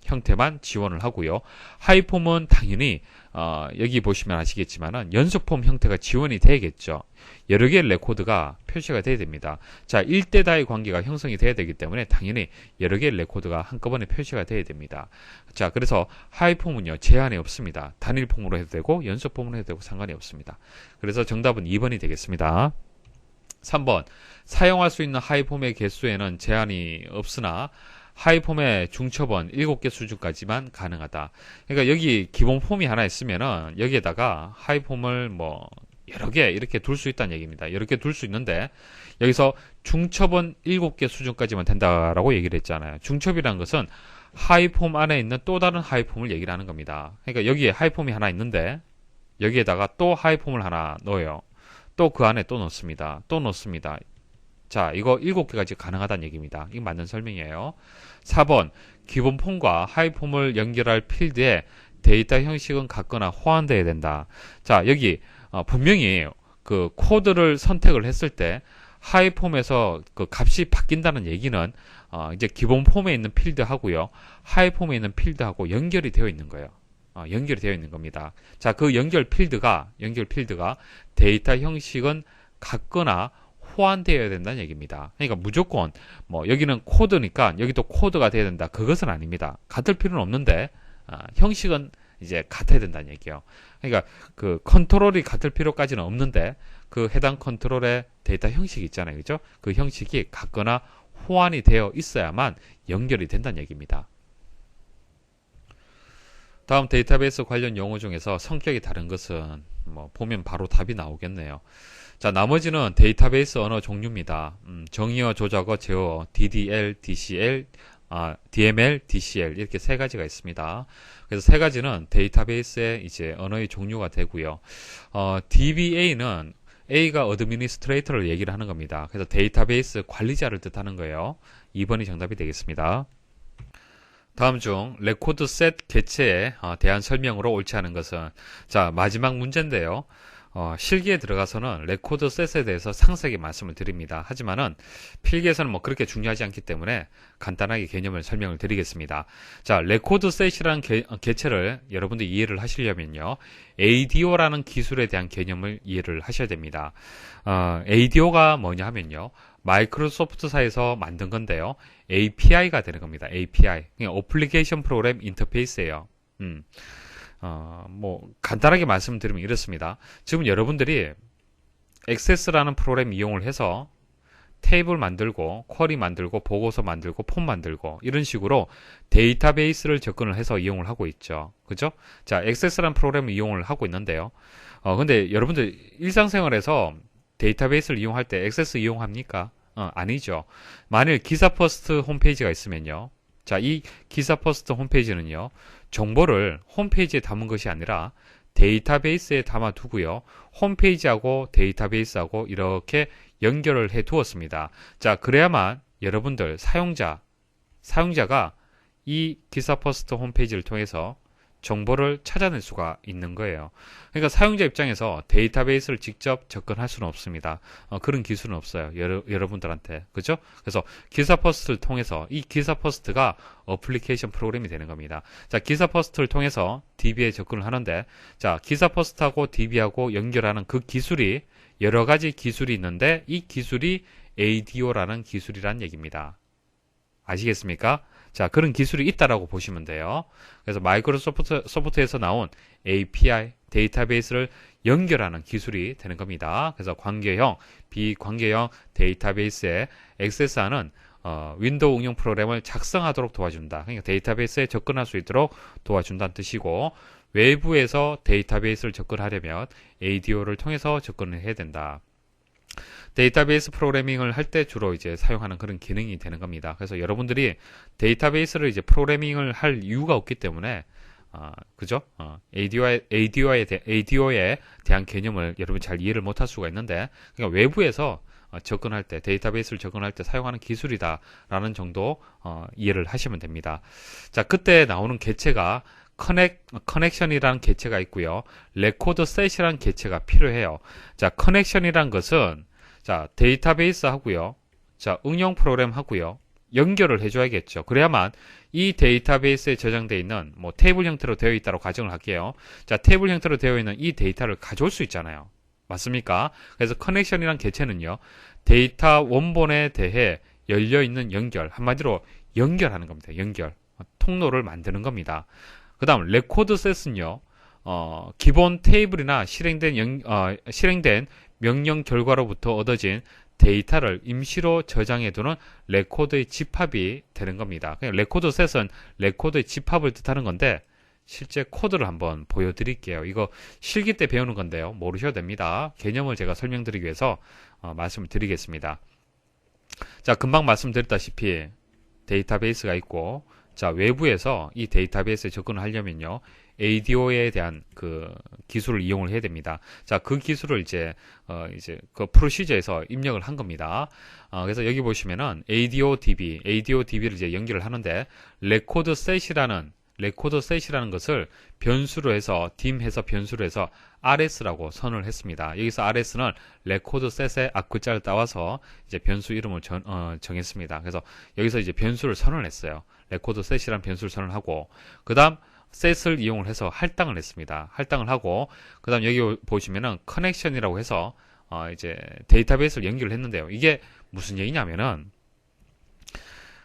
형태만 지원을 하고요. 하이폼은 당연히 여기 보시면 아시겠지만은 연속폼 형태가 지원이 되겠죠. 여러 개의 레코드가 표시가 돼야 됩니다. 자, 1대 다의 관계가 형성이 돼야 되기 때문에 당연히 여러 개의 레코드가 한꺼번에 표시가 돼야 됩니다. 자, 그래서 하이폼은요, 제한이 없습니다. 단일폼으로 해도 되고 연속폼으로 해도 되고 상관이 없습니다. 그래서 정답은 2번이 되겠습니다. 3번, 사용할 수 있는 하이폼의 개수에는 제한이 없으나 하이폼의 중첩은 7개 수준까지만 가능하다. 그러니까 여기 기본 폼이 하나 있으면은 여기에다가 하이폼을 뭐 여러 개 이렇게 둘 수 있다는 얘기입니다. 여러 개 둘 수 있는데 여기서 중첩은 7개 수준까지만 된다라고 얘기를 했잖아요. 중첩이라는 것은 하이폼 안에 있는 또 다른 하이폼을 얘기를 하는 겁니다. 그러니까 여기에 하이폼이 하나 있는데 여기에다가 또 하이폼을 하나 넣어요. 또 그 안에 또 넣습니다. 또 넣습니다. 자, 이거 7개까지 가능하다는 얘기입니다. 이거 맞는 설명이에요. 4번, 기본 폼과 하이 폼을 연결할 필드에 데이터 형식은 같거나 호환되어야 된다. 자, 여기 분명히 그 코드를 선택을 했을 때 하이 폼에서 그 값이 바뀐다는 얘기는 이제 기본 폼에 있는 필드하고요, 하이 폼에 있는 필드하고 연결이 되어 있는 거예요. 연결이 되어 있는 겁니다. 자, 그 연결 필드가 데이터 형식은 같거나 호환되어야 된다는 얘기입니다. 그러니까 무조건 뭐 여기는 코드니까 여기도 코드가 돼야 된다, 그것은 아닙니다. 같을 필요는 없는데 형식은 이제 같아야 된다는 얘기예요. 그러니까 그 컨트롤이 같을 필요까지는 없는데 그 해당 컨트롤의 데이터 형식이 있잖아요, 그죠? 그 형식이 같거나 호환이 되어 있어야만 연결이 된다는 얘기입니다. 다음 데이터베이스 관련 용어 중에서 성격이 다른 것은 뭐 보면 바로 답이 나오겠네요. 자, 나머지는 데이터베이스 언어 종류입니다. 정의어, 조작어, 제어어, DDL, DCL, DML, DCL 이렇게 세 가지가 있습니다. 그래서 세 가지는 데이터베이스의 이제 언어의 종류가 되고요. DBA는 A가 어드미니스트레이터를 얘기를 하는 겁니다. 그래서 데이터베이스 관리자를 뜻하는 거예요. 2번이 정답이 되겠습니다. 다음 중 레코드 셋 개체에 대한 설명으로 옳지 않은 것은, 자, 마지막 문제인데요. 실기에 들어가서는 레코드 셋에 대해서 상세하게 말씀을 드립니다. 하지만은 필기에서는 뭐 그렇게 중요하지 않기 때문에 간단하게 개념을 설명을 드리겠습니다. 자, 레코드 셋이라는 개체를 여러분들이 이해를 하시려면요, ADO라는 기술에 대한 개념을 이해를 하셔야 됩니다. ADO가 뭐냐 하면요, 마이크로소프트사에서 만든 건데요, API가 되는 겁니다. API. 그냥 어플리케이션 프로그램 인터페이스예요. 뭐 간단하게 말씀드리면 이렇습니다. 지금 여러분들이 액세스라는 프로그램 이용을 해서 테이블 만들고 쿼리 만들고 보고서 만들고 폼 만들고 이런 식으로 데이터베이스를 접근을 해서 이용을 하고 있죠. 그죠? 자, 액세스라는 프로그램을 이용을 하고 있는데요. 근데 여러분들 일상생활에서 데이터베이스를 이용할 때 액세스 이용합니까? 아니죠. 만일 기사 퍼스트 홈페이지가 있으면요, 자, 이 기사 퍼스트 홈페이지는요, 정보를 홈페이지에 담은 것이 아니라 데이터베이스에 담아 두고요, 홈페이지하고 데이터베이스하고 이렇게 연결을 해 두었습니다. 자, 그래야만 여러분들 사용자가 이 기사 퍼스트 홈페이지를 통해서 정보를 찾아낼 수가 있는 거예요. 그러니까 사용자 입장에서 데이터베이스를 직접 접근할 수는 없습니다. 그런 기술은 없어요, 여러분들한테. 그죠? 그래서 기사 퍼스트를 통해서 이 기사 퍼스트가 어플리케이션 프로그램이 되는 겁니다. 자, 기사 퍼스트를 통해서 DB에 접근을 하는데, 자, 기사 퍼스트하고 DB하고 연결하는 그 기술이 여러 가지 기술이 있는데 이 기술이 ADO라는 기술이란 얘기입니다. 아시겠습니까? 자, 그런 기술이 있다라고 보시면 돼요. 그래서 마이크로소프트에서 나온 API, 데이터베이스를 연결하는 기술이 되는 겁니다. 그래서 관계형, 비관계형 데이터베이스에 액세스하는 윈도우 응용 프로그램을 작성하도록 도와준다. 그러니까 데이터베이스에 접근할 수 있도록 도와준다는 뜻이고, 외부에서 데이터베이스를 접근하려면 ADO를 통해서 접근을 해야 된다. 데이터베이스 프로그래밍을 할 때 주로 이제 사용하는 그런 기능이 되는 겁니다. 그래서 여러분들이 데이터베이스를 이제 프로그래밍을 할 이유가 없기 때문에 그죠? ADO에 대한 개념을 여러분 잘 이해를 못할 수가 있는데, 그러니까 외부에서 접근할 때, 데이터베이스를 접근할 때 사용하는 기술이다라는 정도 이해를 하시면 됩니다. 자, 그때 나오는 개체가 커넥션이라는 개체가 있고요. 레코드 셋이라는 개체가 필요해요. 자, 커넥션이란 것은 자, 데이터베이스 하고요. 자, 응용 프로그램 하고요. 연결을 해줘야겠죠. 그래야만 이 데이터베이스에 저장되어 있는 뭐 테이블 형태로 되어 있다고 가정을 할게요. 자, 테이블 형태로 되어 있는 이 데이터를 가져올 수 있잖아요. 맞습니까? 그래서 커넥션이란 개체는요, 데이터 원본에 대해 열려있는 연결, 한마디로 연결하는 겁니다. 연결. 통로를 만드는 겁니다. 그 다음, 레코드 셋은요, 기본 테이블이나 실행된 명령 결과로부터 얻어진 데이터를 임시로 저장해두는 레코드의 집합이 되는 겁니다. 레코드 셋은 레코드의 집합을 뜻하는 건데, 실제 코드를 한번 보여드릴게요. 이거 실기 때 배우는 건데요. 모르셔도 됩니다. 개념을 제가 설명드리기 위해서 말씀을 드리겠습니다. 자, 금방 말씀드렸다시피 데이터베이스가 있고, 자, 외부에서 이 데이터베이스에 접근을 하려면요, ADO에 대한 그 기술을 이용을 해야 됩니다. 자, 그 기술을 이제 그 프로시저에서 입력을 한 겁니다. 그래서 여기 보시면은 ADODB를 이제 연결을 하는데, 레코드 셋이라는 것을 변수로 해서, dim해서 변수로 해서 RS라고 선언을 했습니다. 여기서 RS는 레코드 셋의 앞글자를 따와서 이제 변수 이름을 정했습니다. 그래서 여기서 이제 변수를 선언했어요. 레코드 셋이라는 변수를 선언하고, 그 다음 셋을 이용을 해서 할당을 했습니다. 할당을 하고, 그 다음 여기 보시면은 커넥션이라고 해서 이제 데이터베이스를 연결을 했는데요. 이게 무슨 얘기냐면은,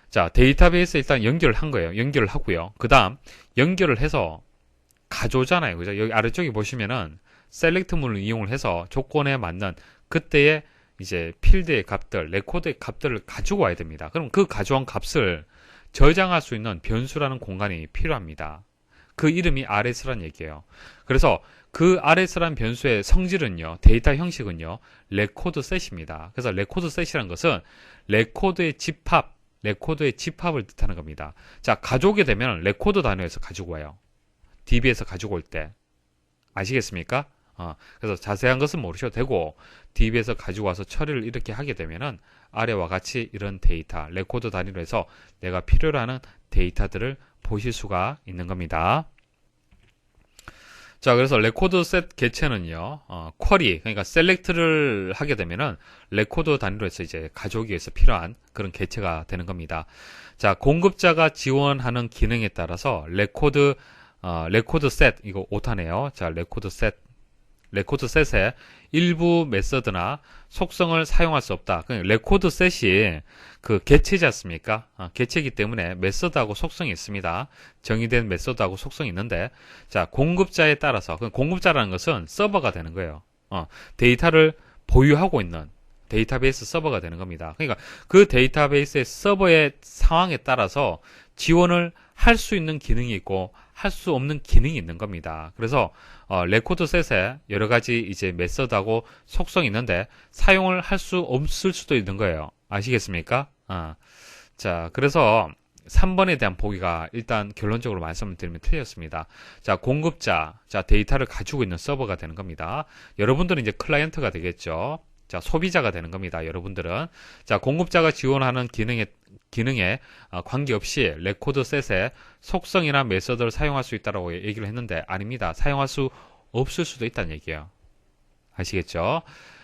자, 데이터베이스에 일단 연결을 한 거예요. 연결을 하고요. 그 다음 연결을 해서 가져오잖아요. 그죠? 여기 아래쪽에 보시면은 셀렉트문을 이용을 해서 조건에 맞는 그때의 이제 필드의 값들, 레코드의 값들을 가지고 와야 됩니다. 그럼 그 가져온 값을 저장할 수 있는 변수라는 공간이 필요합니다. 그 이름이 RS라는 얘기예요. 그래서 그 RS라는 변수의 성질은요, 데이터 형식은요, 레코드 셋입니다. 그래서 레코드 셋이라는 것은 레코드의 집합을 뜻하는 겁니다. 자, 가져오게 되면 레코드 단위에서 가지고 와요. DB에서 가지고 올 때. 아시겠습니까? 그래서 자세한 것은 모르셔도 되고, DB에서 가지고 와서 처리를 이렇게 하게 되면은 아래와 같이 이런 데이터, 레코드 단위로 해서 내가 필요로 하는 데이터들을 보실 수가 있는 겁니다. 자, 그래서 레코드 셋 개체는요, 쿼리, 그러니까 셀렉트를 하게 되면은 레코드 단위로 해서 이제 가져오기 위해서 필요한 그런 개체가 되는 겁니다. 자, 공급자가 지원하는 기능에 따라서 레코드 셋, 이거 오타네요. 자, 레코드 셋의 일부 메서드나 속성을 사용할 수 없다. 레코드 셋이 그 개체지 않습니까? 개체이기 때문에 메서드하고 속성이 있습니다. 정의된 메서드하고 속성이 있는데, 자, 공급자에 따라서, 공급자라는 것은 서버가 되는 거예요. 데이터를 보유하고 있는 데이터베이스 서버가 되는 겁니다. 그러니까 그 데이터베이스의 서버의 상황에 따라서 지원을 할 수 있는 기능이 있고 할 수 없는 기능이 있는 겁니다. 그래서 레코드 셋에 여러 가지 이제 메서드하고 속성이 있는데 사용을 할 수 없을 수도 있는 거예요. 아시겠습니까? 자, 그래서 3번에 대한 보기가 일단 결론적으로 말씀을 드리면 틀렸습니다. 자, 공급자, 자, 데이터를 가지고 있는 서버가 되는 겁니다. 여러분들은 이제 클라이언트가 되겠죠. 자, 소비자가 되는 겁니다. 여러분들은. 자, 공급자가 지원하는 기능에 관계없이 레코드 셋의 속성이나 메서드를 사용할 수 있다고 얘기를 했는데 아닙니다. 사용할 수 없을 수도 있다는 얘기예요. 아시겠죠?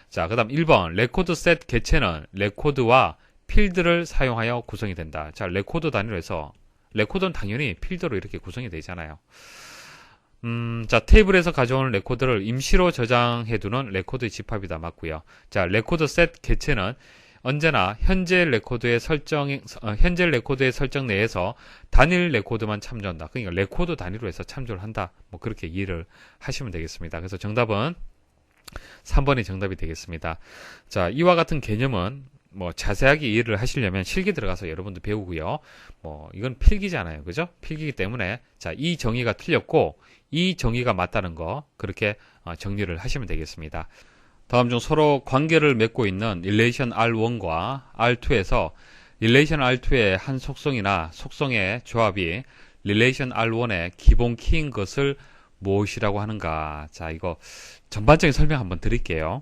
자, 그 다음 1번 레코드 셋 개체는 레코드와 필드를 사용하여 구성이 된다. 자, 레코드 단위로 해서 레코드는 당연히 필드로 이렇게 구성이 되잖아요. 자, 테이블에서 가져오는 레코드를 임시로 저장해두는 레코드의 집합이다. 맞고요. 자, 레코드 셋 개체는 언제나 현재 레코드의 설정 내에서 단일 레코드만 참조한다. 그러니까 레코드 단위로 해서 참조를 한다. 뭐 그렇게 이해를 하시면 되겠습니다. 그래서 정답은 3번이 정답이 되겠습니다. 자, 이와 같은 개념은 뭐 자세하게 이해를 하시려면 실기 들어가서 여러분들 배우고요. 뭐 이건 필기잖아요. 그죠? 필기이기 때문에 자, 이 정의가 틀렸고 이 정의가 맞다는 거 그렇게 정리를 하시면 되겠습니다. 다음 중 서로 관계를 맺고 있는 릴레이션 R1과 R2에서 릴레이션 R2의 한 속성이나 속성의 조합이 relation R1의 기본 키인 것을 무엇이라고 하는가. 자, 이거 전반적인 설명 한번 드릴게요.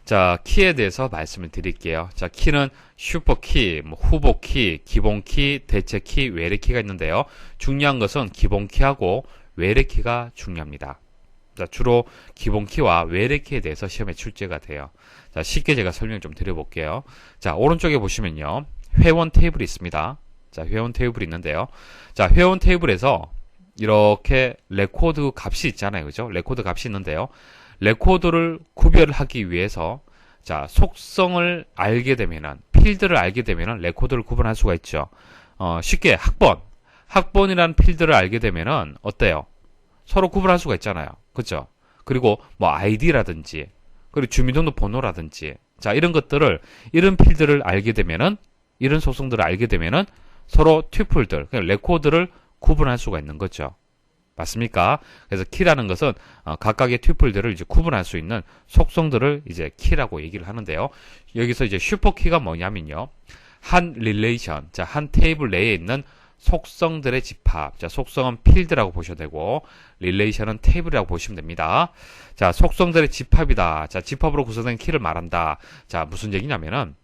자, 키에 대해서 말씀을 드릴게요. 자, 키는 슈퍼키, 후보키, 기본키, 대체키, 외래키가 있는데요. 중요한 것은 기본키하고 외래키가 중요합니다. 자, 주로 기본키와 외래키에 대해서 시험에 출제가 돼요. 자, 쉽게 제가 설명 좀 드려볼게요. 자, 오른쪽에 보시면요. 회원 테이블이 있습니다. 자, 회원 테이블이 있는데요. 자, 회원 테이블에서 이렇게 레코드 값이 있잖아요. 그죠? 레코드 값이 있는데요. 레코드를 구별하기 위해서 자, 속성을 알게 되면은 필드를 알게 되면은 레코드를 구분할 수가 있죠. 쉽게 학번이라는 필드를 알게 되면은 어때요? 서로 구분할 수가 있잖아요. 그렇죠? 그리고 뭐 아이디라든지 그리고 주민등록번호라든지 자, 이런 것들을 이런 필드를 알게 되면은 이런 속성들을 알게 되면은 서로 튜플들, 그냥 레코드를 구분할 수가 있는 거죠. 맞습니까? 그래서 키라는 것은 각각의 튜플들을 이제 구분할 수 있는 속성들을 이제 키라고 얘기를 하는데요. 여기서 이제 슈퍼키가 뭐냐면요. 한 릴레이션, 자, 한 테이블 내에 있는 속성들의 집합. 자, 속성은 필드라고 보셔도 되고, 릴레이션은 테이블이라고 보시면 됩니다. 자, 속성들의 집합이다. 자, 집합으로 구성된 키를 말한다. 자, 무슨 얘기냐면은,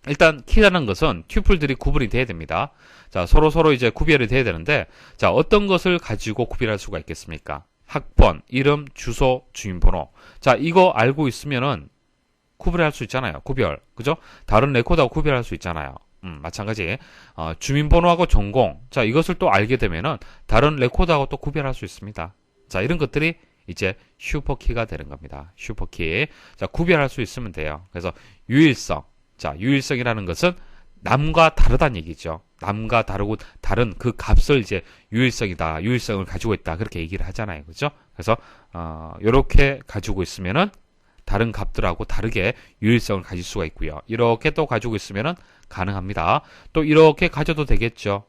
일단 키라는 것은 튜플들이 구분이 돼야 됩니다. 자, 서로 이제 구별이 돼야 되는데, 자, 어떤 것을 가지고 구별할 수가 있겠습니까? 학번, 이름, 주소, 주민번호. 자, 이거 알고 있으면은 구별할 수 있잖아요. 구별. 그죠? 다른 레코드하고 구별할 수 있잖아요. 마찬가지. 주민번호하고 전공. 자, 이것을 또 알게 되면은 다른 레코드하고 또 구별할 수 있습니다. 자, 이런 것들이 이제 슈퍼키가 되는 겁니다. 슈퍼키. 자, 구별할 수 있으면 돼요. 그래서 유일성. 자, 유일성이라는 것은 남과 다르다는 얘기죠. 남과 다르고 다른 그 값을 이제 유일성이다. 유일성을 가지고 있다. 그렇게 얘기를 하잖아요. 그죠? 그래서 요렇게 가지고 있으면은 다른 값들하고 다르게 유일성을 가질 수가 있고요. 이렇게 또 가지고 있으면은 가능합니다. 또 이렇게 가져도 되겠죠.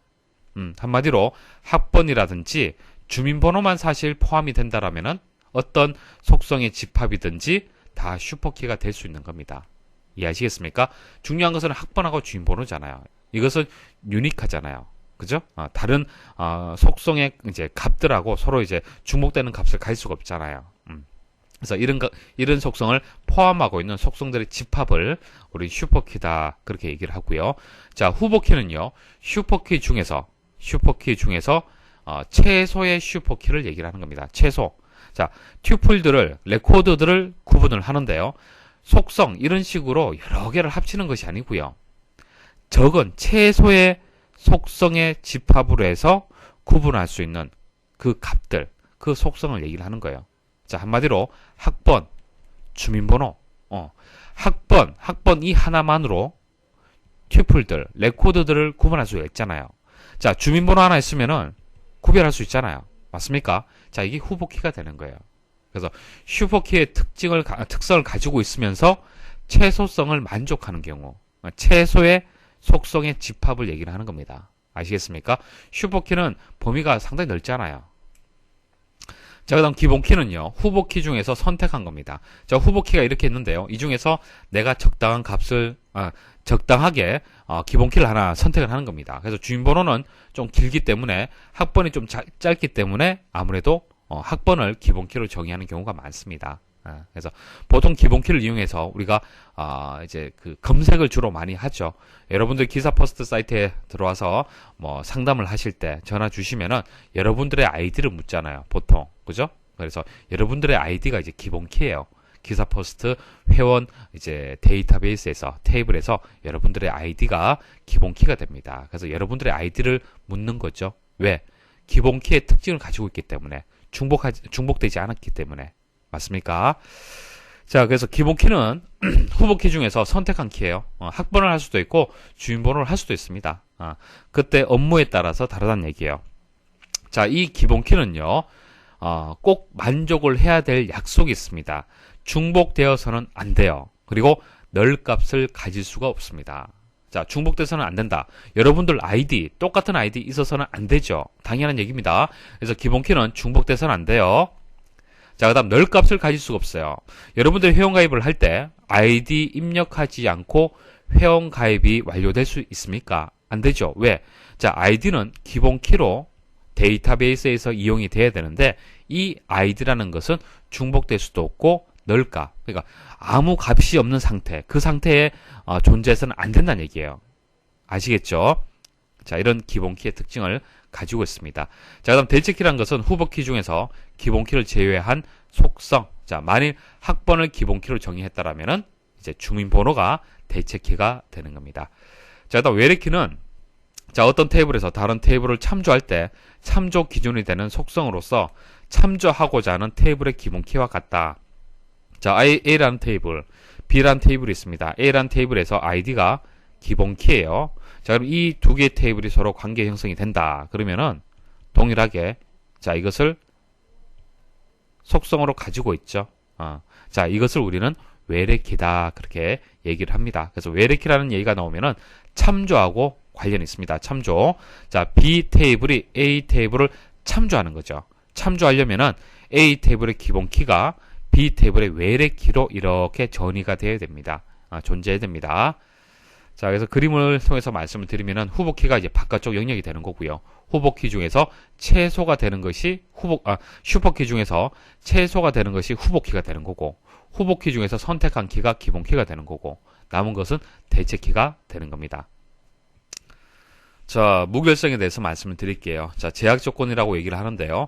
한마디로 학번이라든지 주민번호만 사실 포함이 된다라면은 어떤 속성의 집합이든지 다 슈퍼키가 될 수 있는 겁니다. 이해하시겠습니까? 중요한 것은 학번하고 주민번호잖아요. 이것은 유니크하잖아요. 그죠? 다른 속성의 이제 값들하고 서로 이제 중복되는 값을 가질 수가 없잖아요. 그래서 이런 속성을 포함하고 있는 속성들의 집합을 우리 슈퍼키다 그렇게 얘기를 하고요. 자, 후보키는요. 슈퍼키 중에서 최소의 슈퍼키를 얘기를 하는 겁니다. 최소. 자, 튜플들을 레코드들을 구분을 하는데요. 속성 이런 식으로 여러 개를 합치는 것이 아니고요. 적은 최소의 속성의 집합으로 해서 구분할 수 있는 그 값들, 그 속성을 얘기를 하는 거예요. 자, 한마디로 학번, 주민번호, 학번 이 하나만으로 튜플들, 레코드들을 구분할 수가 있잖아요. 자, 주민번호 하나 있으면은 구별할 수 있잖아요. 맞습니까? 자, 이게 후보키가 되는 거예요. 그래서 슈퍼키의 특성을 가지고 있으면서 최소성을 만족하는 경우, 최소의 속성의 집합을 얘기를 하는 겁니다. 아시겠습니까? 슈퍼키는 범위가 상당히 넓잖아요. 자, 그 다음 기본키는요. 후보키 중에서 선택한 겁니다. 자, 후보키가 이렇게 있는데요. 이 중에서 내가 적당한 값을 적당하게 기본키를 하나 선택을 하는 겁니다. 그래서 주민번호는 좀 길기 때문에 학번이 좀 짧기 때문에 아무래도 학번을 기본키로 정의하는 경우가 많습니다. 그래서 보통 기본키를 이용해서 우리가 이제 그 검색을 주로 많이 하죠. 여러분들 기사 퍼스트 사이트에 들어와서 뭐 상담을 하실 때 전화 주시면은 여러분들의 아이디를 묻잖아요. 보통. 그죠? 그래서 여러분들의 아이디가 이제 기본키예요. 기사 퍼스트 회원 이제 데이터베이스에서 테이블에서 여러분들의 아이디가 기본키가 됩니다. 그래서 여러분들의 아이디를 묻는 거죠. 왜? 기본키의 특징을 가지고 있기 때문에 중복되지 않았기 때문에 맞습니까? 자, 그래서 기본키는 후보키 중에서 선택한 키예요. 학번을 할 수도 있고 주민번호를 할 수도 있습니다. 그때 업무에 따라서 다르다는 얘기예요. 자, 이 기본키는요. 꼭 만족을 해야 될 약속이 있습니다. 중복되어서는 안 돼요. 그리고 널 값을 가질 수가 없습니다. 자, 중복돼서는 안 된다. 여러분들 아이디, 똑같은 아이디 있어서는 안 되죠. 당연한 얘기입니다. 그래서 기본키는 중복돼서는 안 돼요. 자, 그 다음 널 값을 가질 수가 없어요. 여러분들이 회원가입을 할 때 아이디 입력하지 않고 회원가입이 완료될 수 있습니까? 안 되죠. 왜? 자, id는 기본 키로 데이터베이스에서 이용이 돼야 되는데 이 id라는 것은 중복될 수도 없고 널값, 그러니까 아무 값이 없는 상태, 그 상태에 존재해서는 안 된다는 얘기예요. 아시겠죠? 자, 이런 기본 키의 특징을 가지고 있습니다. 자, 그다음 대체키라는 것은 후보 키 중에서 기본 키를 제외한 속성. 자, 만일 학번을 기본 키로 정의했다라면은 이제 주민번호가 대체키가 되는 겁니다. 자, 그다음 외래키는 자, 어떤 테이블에서 다른 테이블을 참조할 때 참조 기준이 되는 속성으로서 참조하고자 하는 테이블의 기본 키와 같다. 자, A라는 테이블, B라는 테이블이 있습니다. A라는 테이블에서 ID가 기본 키예요. 자, 그럼 이 두 개의 테이블이 서로 관계 형성이 된다. 그러면은 동일하게 자, 이것을 속성으로 가지고 있죠. 자, 이것을 우리는 외래키다. 그렇게 얘기를 합니다. 그래서 외래키라는 얘기가 나오면은 참조하고 관련이 있습니다. 참조. 자, B 테이블이 A 테이블을 참조하는 거죠. 참조하려면은 A 테이블의 기본 키가 B 테이블의 외래 키로 이렇게 전이가 되어야 됩니다. 존재해야 됩니다. 자, 그래서 그림을 통해서 말씀을 드리면은 후보 키가 이제 바깥쪽 영역이 되는 거고요. 후보 키 중에서 최소가 되는 것이 슈퍼 키 중에서 최소가 되는 것이 후보 키가 되는 거고, 후보 키 중에서 선택한 키가 기본 키가 되는 거고, 남은 것은 대체 키가 되는 겁니다. 자, 무결성에 대해서 말씀을 드릴게요. 자, 제약 조건이라고 얘기를 하는데요.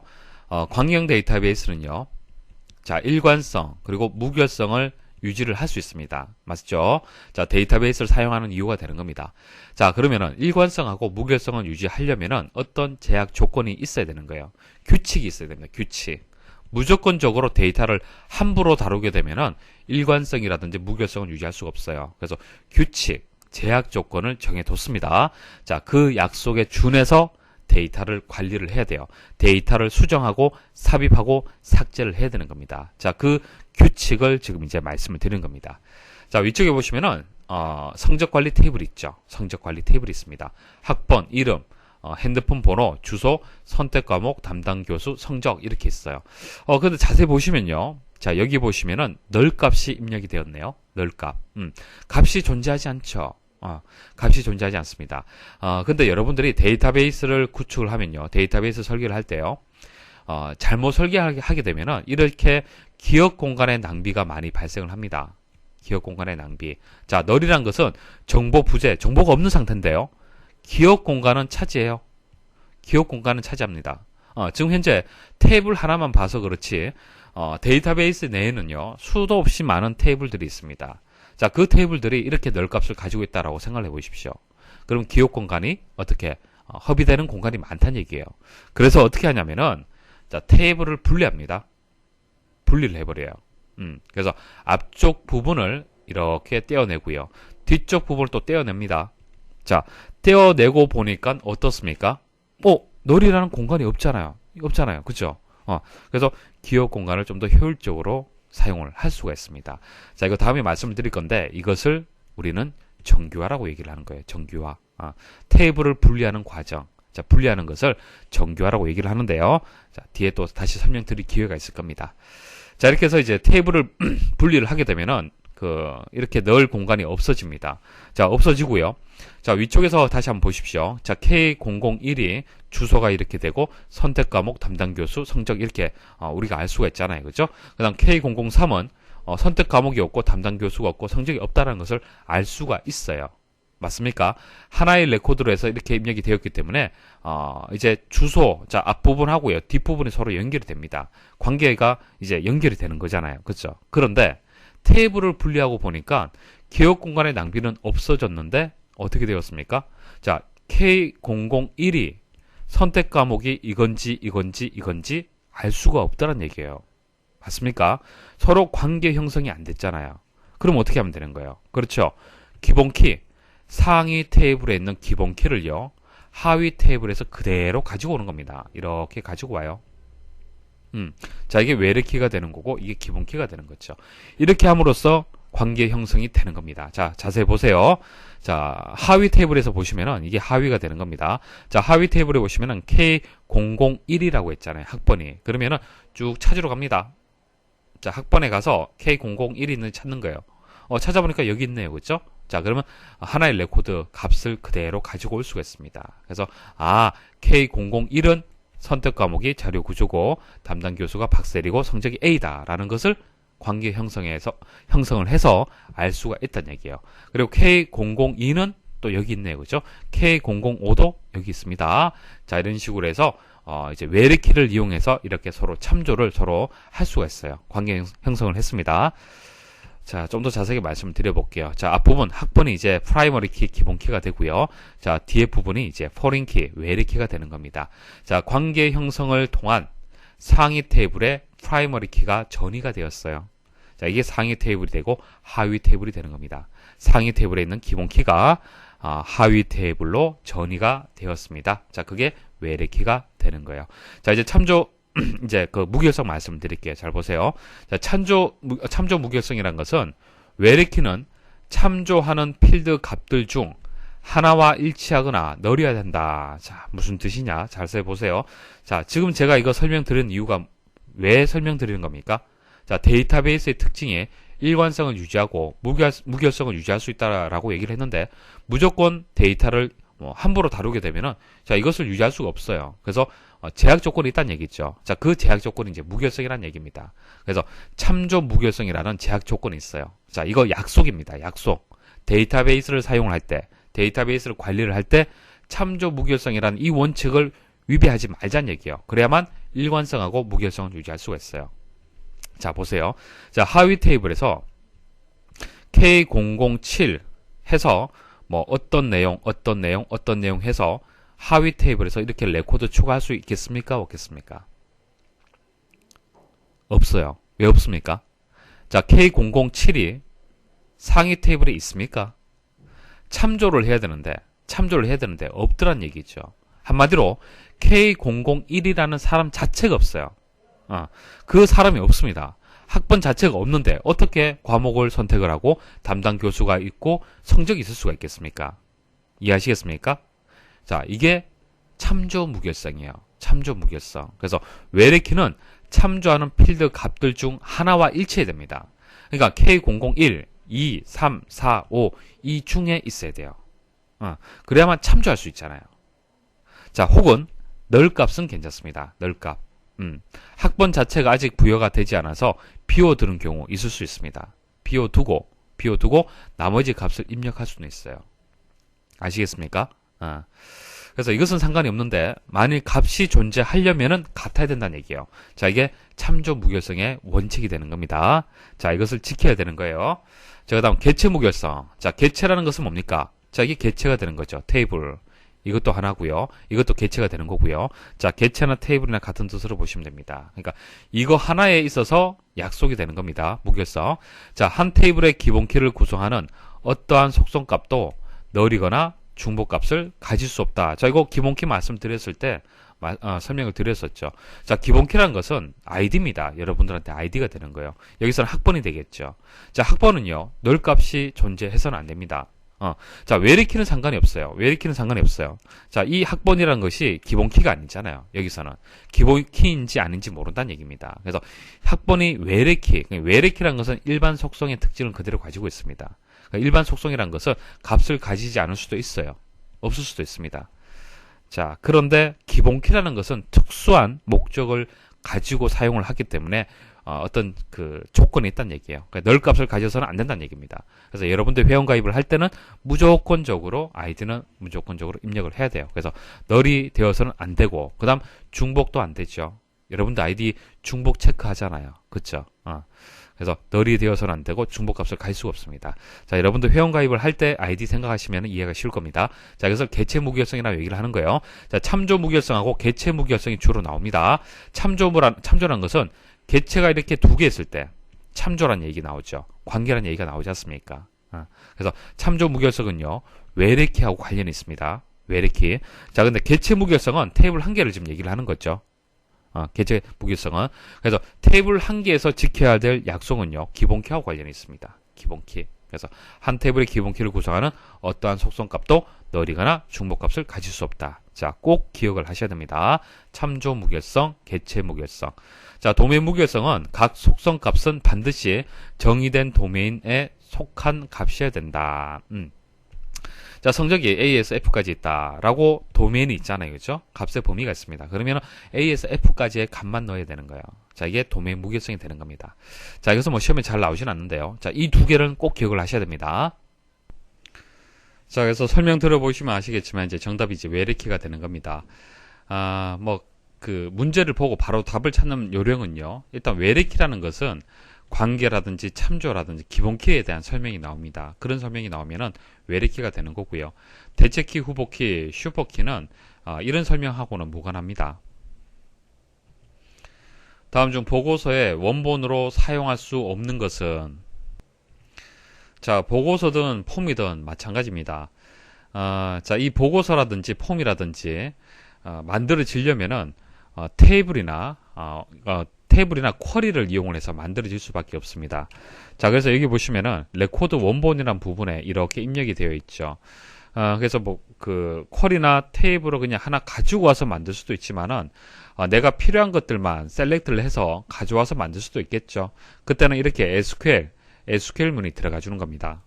광경 데이터베이스는요. 자, 일관성 그리고 무결성을 유지를 할 수 있습니다. 맞죠? 자, 데이터베이스를 사용하는 이유가 되는 겁니다. 자, 그러면은 일관성하고 무결성을 유지하려면은 어떤 제약 조건이 있어야 되는 거예요. 규칙이 있어야 됩니다. 규칙. 무조건적으로 데이터를 함부로 다루게 되면은 일관성이라든지 무결성을 유지할 수가 없어요. 그래서 규칙, 제약 조건을 정해뒀습니다. 자, 그 약속에 준해서 데이터를 관리를 해야 돼요. 데이터를 수정하고 삽입하고 삭제를 해야 되는 겁니다. 자, 그 규칙을 지금 이제 말씀을 드리는 겁니다. 자, 위쪽에 보시면은 성적 관리 테이블이 있죠. 성적 관리 테이블이 있습니다. 학번, 이름, 핸드폰 번호, 주소, 선택 과목, 담당 교수, 성적 이렇게 있어요. 근데 자세히 보시면요. 자, 여기 보시면은 널 값이 입력이 되었네요. 널 값. 값이 존재하지 않죠. 값이 존재하지 않습니다. 근데 여러분들이 데이터베이스를 구축을 하면요. 데이터베이스 설계를 할 때요. 잘못 설계하게 되면은 이렇게 기억 공간의 낭비가 많이 발생을 합니다. 기억 공간의 낭비. 자, 널이란 것은 정보 부재, 정보가 없는 상태인데요. 기억 공간은 차지해요. 기억 공간은 차지합니다. 지금 현재 테이블 하나만 봐서 그렇지, 데이터베이스 내에는요, 수도 없이 많은 테이블들이 있습니다. 자, 그 테이블들이 이렇게 널 값을 가지고 있다라고 생각을 해보십시오. 그럼 기억 공간이 어떻게 허비되는 공간이 많다는 얘기예요. 그래서 어떻게 하냐면은 자, 테이블을 분리합니다. 분리를 해버려요. 그래서 앞쪽 부분을 이렇게 떼어내고요. 뒤쪽 부분을 또 떼어냅니다. 자, 떼어내고 보니까 어떻습니까? 널이라는 공간이 없잖아요. 없잖아요. 그죠? 그래서 기억 공간을 좀 더 효율적으로 사용을 할 수가 있습니다. 자, 이거 다음에 말씀을 드릴 건데 이것을 우리는 정규화라고 얘기를 하는 거예요. 정규화. 테이블을 분리하는 과정. 자, 분리하는 것을 정규화라고 얘기를 하는데요. 자, 뒤에 또 다시 설명드릴 기회가 있을 겁니다. 자, 이렇게 해서 이제 테이블을 분리를 하게 되면은 이렇게 넣을 공간이 없어집니다. 자, 없어지고요. 자, 위쪽에서 다시 한번 보십시오. 자, K001이 주소가 이렇게 되고 선택 과목, 담당 교수, 성적 이렇게 우리가 알 수가 있잖아요. 그죠? 그다음 K003은 선택 과목이 없고 담당 교수가 없고 성적이 없다는 것을 알 수가 있어요. 맞습니까? 하나의 레코드로 해서 이렇게 입력이 되었기 때문에 이제 주소, 자, 앞부분하고요. 뒷부분이 서로 연결이 됩니다. 관계가 이제 연결이 되는 거잖아요. 그렇죠? 그런데 테이블을 분리하고 보니까 기억 공간의 낭비는 없어졌는데 어떻게 되었습니까? 자, K001이 선택 과목이 이건지 알 수가 없다는 얘기예요. 맞습니까? 서로 관계 형성이 안 됐잖아요. 그럼 어떻게 하면 되는 거예요? 그렇죠? 기본 키, 상위 테이블에 있는 기본 키를요, 하위 테이블에서 그대로 가지고 오는 겁니다. 이렇게 가지고 와요. 자, 이게 외래 키가 되는 거고 이게 기본 키가 되는 거죠. 이렇게 함으로써 관계 형성이 되는 겁니다. 자, 자세히 보세요. 자, 하위 테이블에서 보시면은 이게 하위가 되는 겁니다. 자, 하위 테이블에 보시면은 K001이라고 했잖아요. 학번이. 그러면은 쭉 찾으러 갑니다. 자, 학번에 가서 K001을 찾는 거예요. 찾아보니까 여기 있네요. 그렇죠? 자, 그러면 하나의 레코드 값을 그대로 가지고 올 수가 있습니다. 그래서 K001은 선택 과목이 자료 구조고 담당 교수가 박셀이고 성적이 A다라는 것을 관계 형성을 해서 알 수가 있다는 얘기예요. 그리고 K002는 또 여기 있네요. 그죠? K005도 여기 있습니다. 자, 이런 식으로 해서 이제 외래키를 이용해서 이렇게 서로 참조를 서로 할 수가 있어요. 관계 형성을 했습니다. 자, 좀 더 자세하게 말씀을 드려볼게요. 자, 앞부분 학번이 이제 프라이머리 키, 기본 키가 되고요. 자, 뒤에 부분이 이제 포린 키, 외래 키가 되는 겁니다. 자, 관계 형성을 통한 상위 테이블에 프라이머리 키가 전이가 되었어요. 자, 이게 상위 테이블이 되고 하위 테이블이 되는 겁니다. 상위 테이블에 있는 기본 키가 하위 테이블로 전이가 되었습니다. 자, 그게 외래 키가 되는 거예요. 자, 이제 참조 이제 그 무결성 말씀드릴게요. 잘 보세요. 자, 참조 무결성이란 것은 외래키는 참조하는 필드 값들 중 하나와 일치하거나 널어야 된다. 자, 무슨 뜻이냐? 잘 보세요. 자, 지금 제가 이거 설명드리는 이유가 왜 설명드리는 겁니까? 자, 데이터베이스의 특징이 일관성을 유지하고 무결성을 유지할 수 있다라고 얘기를 했는데 무조건 데이터를 함부로 다루게 되면은 자, 이것을 유지할 수가 없어요. 그래서 제약 조건이 있다는 얘기죠. 자, 그 제약 조건이 이제 무결성이라는 얘기입니다. 그래서 참조 무결성이라는 제약 조건이 있어요. 자, 이거 약속입니다. 약속. 데이터베이스를 사용을 할 때, 데이터베이스를 관리를 할 때 참조 무결성이라는 이 원칙을 위배하지 말자는 얘기예요. 그래야만 일관성하고 무결성을 유지할 수가 있어요. 자, 보세요. 자, 하위 테이블에서 K007 해서 어떤 내용 해서 하위 테이블에서 이렇게 레코드 추가할 수 있겠습니까? 없겠습니까? 없어요. 왜 없습니까? 자, K007이 상위 테이블에 있습니까? 참조를 해야 되는데 없더란 얘기죠. 한마디로 K001이라는 사람 자체가 없어요. 그 사람이 없습니다. 학번 자체가 없는데 어떻게 과목을 선택을 하고 담당 교수가 있고 성적이 있을 수가 있겠습니까? 이해하시겠습니까? 자, 이게 참조 무결성이에요. 참조 무결성. 그래서 외래키는 참조하는 필드 값들 중 하나와 일치해야 됩니다. 그러니까 K001, 2, 3, 4, 5 이 중에 있어야 돼요. 그래야만 참조할 수 있잖아요. 자, 혹은 널 값은 괜찮습니다. 널 값. 학번 자체가 아직 부여가 되지 않아서 비워두는 경우 있을 수 있습니다. 비워두고 나머지 값을 입력할 수는 있어요. 아시겠습니까? 그래서 이것은 상관이 없는데 만일 값이 존재하려면은 같아야 된다는 얘기예요. 자, 이게 참조 무결성의 원칙이 되는 겁니다. 자, 이것을 지켜야 되는 거예요. 자, 그다음 개체 무결성. 자, 개체라는 것은 뭡니까? 자, 이게 개체가 되는 거죠. 테이블. 이것도 하나고요. 이것도 개체가 되는 거고요. 자, 개체나 테이블이나 같은 뜻으로 보시면 됩니다. 그러니까 이거 하나에 있어서 약속이 되는 겁니다. 무결성. 자, 한 테이블의 기본키를 구성하는 어떠한 속성값도 널이거나 중복값을 가질 수 없다. 자, 이거 기본키 말씀드렸을 때 설명을 드렸었죠. 자, 기본키라는 것은 아이디입니다. 여러분들한테 아이디가 되는 거예요. 여기서는 학번이 되겠죠. 자, 학번은요, 널 값이 존재해서는 안 됩니다. 자, 외래키는 상관이 없어요. 외래키는 상관이 없어요. 자, 이 학번이라는 것이 기본키가 아니잖아요. 여기서는. 기본키인지 아닌지 모른다는 얘기입니다. 그래서 학번이 외래키라는 것은 일반 속성의 특징을 그대로 가지고 있습니다. 그러니까 일반 속성이라는 것은 값을 가지지 않을 수도 있어요. 없을 수도 있습니다. 자, 그런데 기본키라는 것은 특수한 목적을 가지고 사용을 하기 때문에 어떤 그 조건이 있다는 얘기예요. 그러니까 널 값을 가져서는 안 된다는 얘기입니다. 그래서 여러분들 회원 가입을 할 때는 무조건적으로 아이디는 무조건적으로 입력을 해야 돼요. 그래서 널이 되어서는 안 되고 그다음 중복도 안 되죠. 여러분들 아이디 중복 체크하잖아요. 그렇죠? 그래서 널이 되어서는 안 되고 중복값을 가질 수가 없습니다. 자, 여러분들 회원 가입을 할 때 아이디 생각하시면 이해가 쉬울 겁니다. 자, 그래서 개체 무결성이라고 얘기를 하는 거예요. 자, 참조 무결성하고 개체 무결성이 주로 나옵니다. 참조란 것은 개체가 이렇게 두 개 있을 때 참조란 얘기 나오죠. 관계란 얘기가 나오지 않습니까? 그래서 참조 무결성은요, 외래키하고 관련이 있습니다. 외래키. 자, 근데 개체 무결성은 테이블 한 개를 지금 얘기를 하는 거죠. 개체 무결성은. 그래서 테이블 한 개에서 지켜야 될 약속은요, 기본키하고 관련이 있습니다. 기본키. 그래서 한 테이블의 기본키를 구성하는 어떠한 속성값도 널이거나 중복값을 가질 수 없다. 자, 꼭 기억을 하셔야 됩니다. 참조 무결성, 개체 무결성. 자, 도메인 무결성은 각 속성값은 반드시 정의된 도메인에 속한 값이어야 된다. 자, 성적이 A에서 F까지 있다라고 도메인이 있잖아요. 그죠? 값의 범위가 있습니다. 그러면 A에서 F까지의 값만 넣어야 되는 거예요. 자, 이게 도메인 무결성이 되는 겁니다. 자, 이것은 뭐 시험에 잘 나오진 않는데요. 자, 이 두 개를 꼭 기억을 하셔야 됩니다. 자, 그래서 설명 들어보시면 아시겠지만 이제 정답이 이제 외래키가 되는 겁니다. 문제를 보고 바로 답을 찾는 요령은요. 일단 외래키라는 것은 관계라든지 참조라든지 기본키에 대한 설명이 나옵니다. 그런 설명이 나오면은 외래키가 되는 거고요. 대체키, 후보키, 슈퍼키는 이런 설명하고는 무관합니다. 다음 중 보고서에 원본으로 사용할 수 없는 것은, 자, 보고서든 폼이든 마찬가지입니다. 자, 이 보고서라든지 폼이라든지 만들어지려면은 테이블이나 쿼리를 이용을 해서 만들어질 수밖에 없습니다. 자, 그래서 여기 보시면은 레코드 원본이라는 부분에 이렇게 입력이 되어 있죠. 그래서 쿼리나 테이블을 그냥 하나 가지고 와서 만들 수도 있지만은 내가 필요한 것들만 셀렉트를 해서 가져와서 만들 수도 있겠죠. 그때는 이렇게 SQL문이 들어가 주는 겁니다.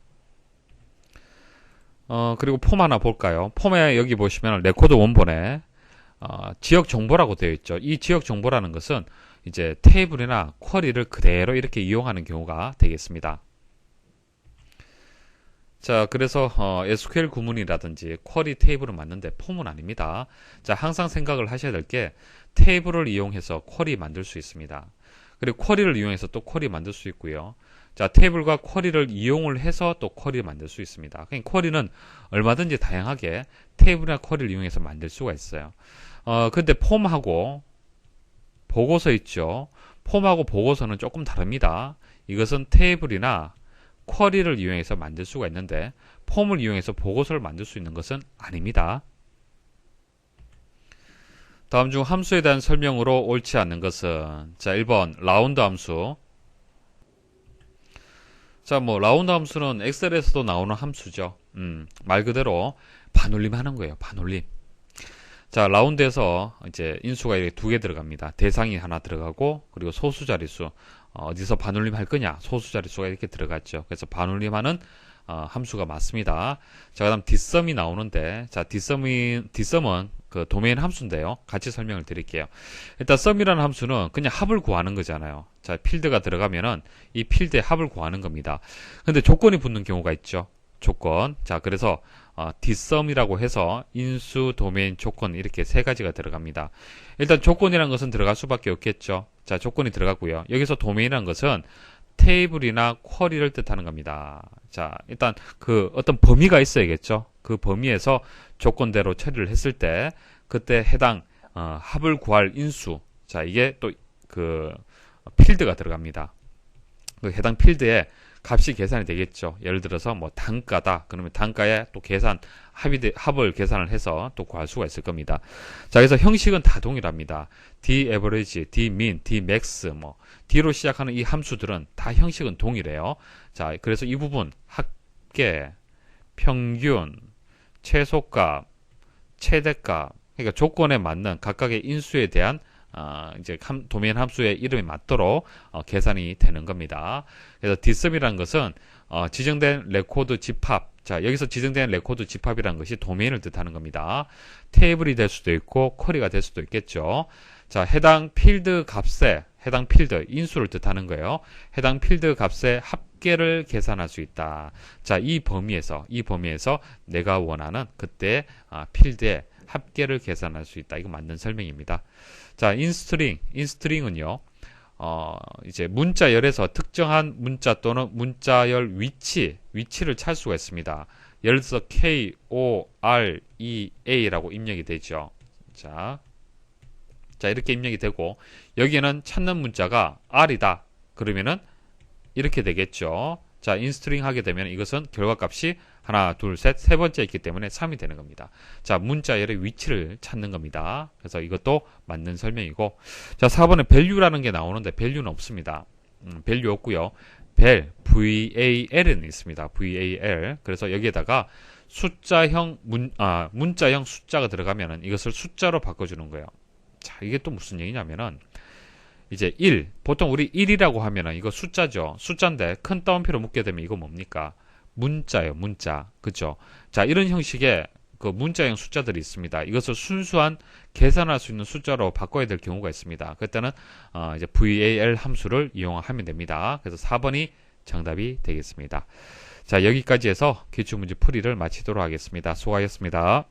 그리고 폼 하나 볼까요? 폼에 여기 보시면 레코드 원본에 지역 정보라고 되어 있죠. 이 지역 정보라는 것은 이제 테이블이나 쿼리를 그대로 이렇게 이용하는 경우가 되겠습니다. 자, 그래서 SQL 구문이라든지 쿼리 테이블은 맞는데 폼은 아닙니다. 자, 항상 생각을 하셔야 될 게 테이블을 이용해서 쿼리 만들 수 있습니다. 그리고 쿼리를 이용해서 또 쿼리 만들 수 있고요. 자, 테이블과 쿼리를 이용을 해서 또 쿼리를 만들 수 있습니다. 그러니까 쿼리는 얼마든지 다양하게 테이블이나 쿼리를 이용해서 만들 수가 있어요. 근데 폼하고 보고서 있죠. 폼하고 보고서는 조금 다릅니다. 이것은 테이블이나 쿼리를 이용해서 만들 수가 있는데 폼을 이용해서 보고서를 만들 수 있는 것은 아닙니다. 다음 중 함수에 대한 설명으로 옳지 않는 것은, 자, 1번 라운드 함수. 자, 라운드 함수는 엑셀에서도 나오는 함수죠. 말 그대로 반올림 하는 거예요. 반올림. 자, 라운드에서 이제 인수가 이렇게 두 개 들어갑니다. 대상이 하나 들어가고, 그리고 소수 자릿수. 어디서 반올림 할 거냐? 소수 자릿수가 이렇게 들어갔죠. 그래서 반올림하는 함수가 맞습니다. 자, 그 다음 뒷섬이 나오는데, 자, 뒷섬은 그 도메인 함수인데요. 같이 설명을 드릴게요. 일단 썸이라는 함수는 그냥 합을 구하는 거잖아요. 자, 필드가 들어가면은 이 필드의 합을 구하는 겁니다. 근데 조건이 붙는 경우가 있죠. 조건. 자, 그래서 뒷섬이라고 해서 인수, 도메인, 조건 이렇게 세 가지가 들어갑니다. 일단 조건이라는 것은 들어갈 수밖에 없겠죠. 자, 조건이 들어가고요. 여기서 도메인이라는 것은 테이블이나 쿼리를 뜻하는 겁니다. 자, 일단 어떤 범위가 있어야겠죠. 그 범위에서 조건대로 처리를 했을 때 그때 해당 합을 구할 인수. 자, 이게 또 필드가 들어갑니다. 그 해당 필드에 값이 계산이 되겠죠. 예를 들어서 단가다. 그러면 단가에 또 합을 계산을 해서 또 구할 수가 있을 겁니다. 자, 그래서 형식은 다 동일합니다. D-average, D-min, D-max, D로 시작하는 이 함수들은 다 형식은 동일해요. 자, 그래서 이 부분 합계, 평균, 최소값, 최대값, 그러니까 조건에 맞는 각각의 인수에 대한 이제 도메인 함수의 이름에 맞도록 계산이 되는 겁니다. 그래서 뒷섬이라는 것은 지정된 레코드 집합. 자, 여기서 지정된 레코드 집합이라는 것이 도메인을 뜻하는 겁니다. 테이블이 될 수도 있고 쿼리가 될 수도 있겠죠. 자, 해당 필드 값에 해당 필드 인수를 뜻하는 거예요. 해당 필드 값의 합계를 계산할 수 있다. 자, 이 범위에서 내가 원하는 그때 필드의 합계를 계산할 수 있다. 이거 맞는 설명입니다. 자, 인스트링은요, 이제 문자열에서 특정한 문자 또는 문자열 위치를 찾을 수가 있습니다. 예를 들어서 KOREA라고 입력이 되죠. 자, 이렇게 입력이 되고, 여기에는 찾는 문자가 R이다. 그러면은, 이렇게 되겠죠. 자, 인스트링 하게 되면 이것은 결과값이 하나, 둘, 셋, 세 번째 있기 때문에 3이 되는 겁니다. 자, 문자열의 위치를 찾는 겁니다. 그래서 이것도 맞는 설명이고, 자, 4번에 value라는 게 나오는데 value는 없습니다. value 없고요. VAL은 있습니다. VAL. 그래서 여기에다가 숫자형 문자형 숫자가 들어가면은 이것을 숫자로 바꿔주는 거예요. 자, 이게 또 무슨 얘기냐면은 이제 1, 보통 우리 1이라고 하면은 이거 숫자죠. 숫자인데 큰 따옴표로 묶게 되면 이거 뭡니까? 문자예요, 문자. 그죠? 자, 이런 형식의 그 문자형 숫자들이 있습니다. 이것을 순수한 계산할 수 있는 숫자로 바꿔야 될 경우가 있습니다. 그때는 이제 VAL 함수를 이용하면 됩니다. 그래서 4번이 정답이 되겠습니다. 자, 여기까지 해서 기출문제 풀이를 마치도록 하겠습니다. 수고하셨습니다.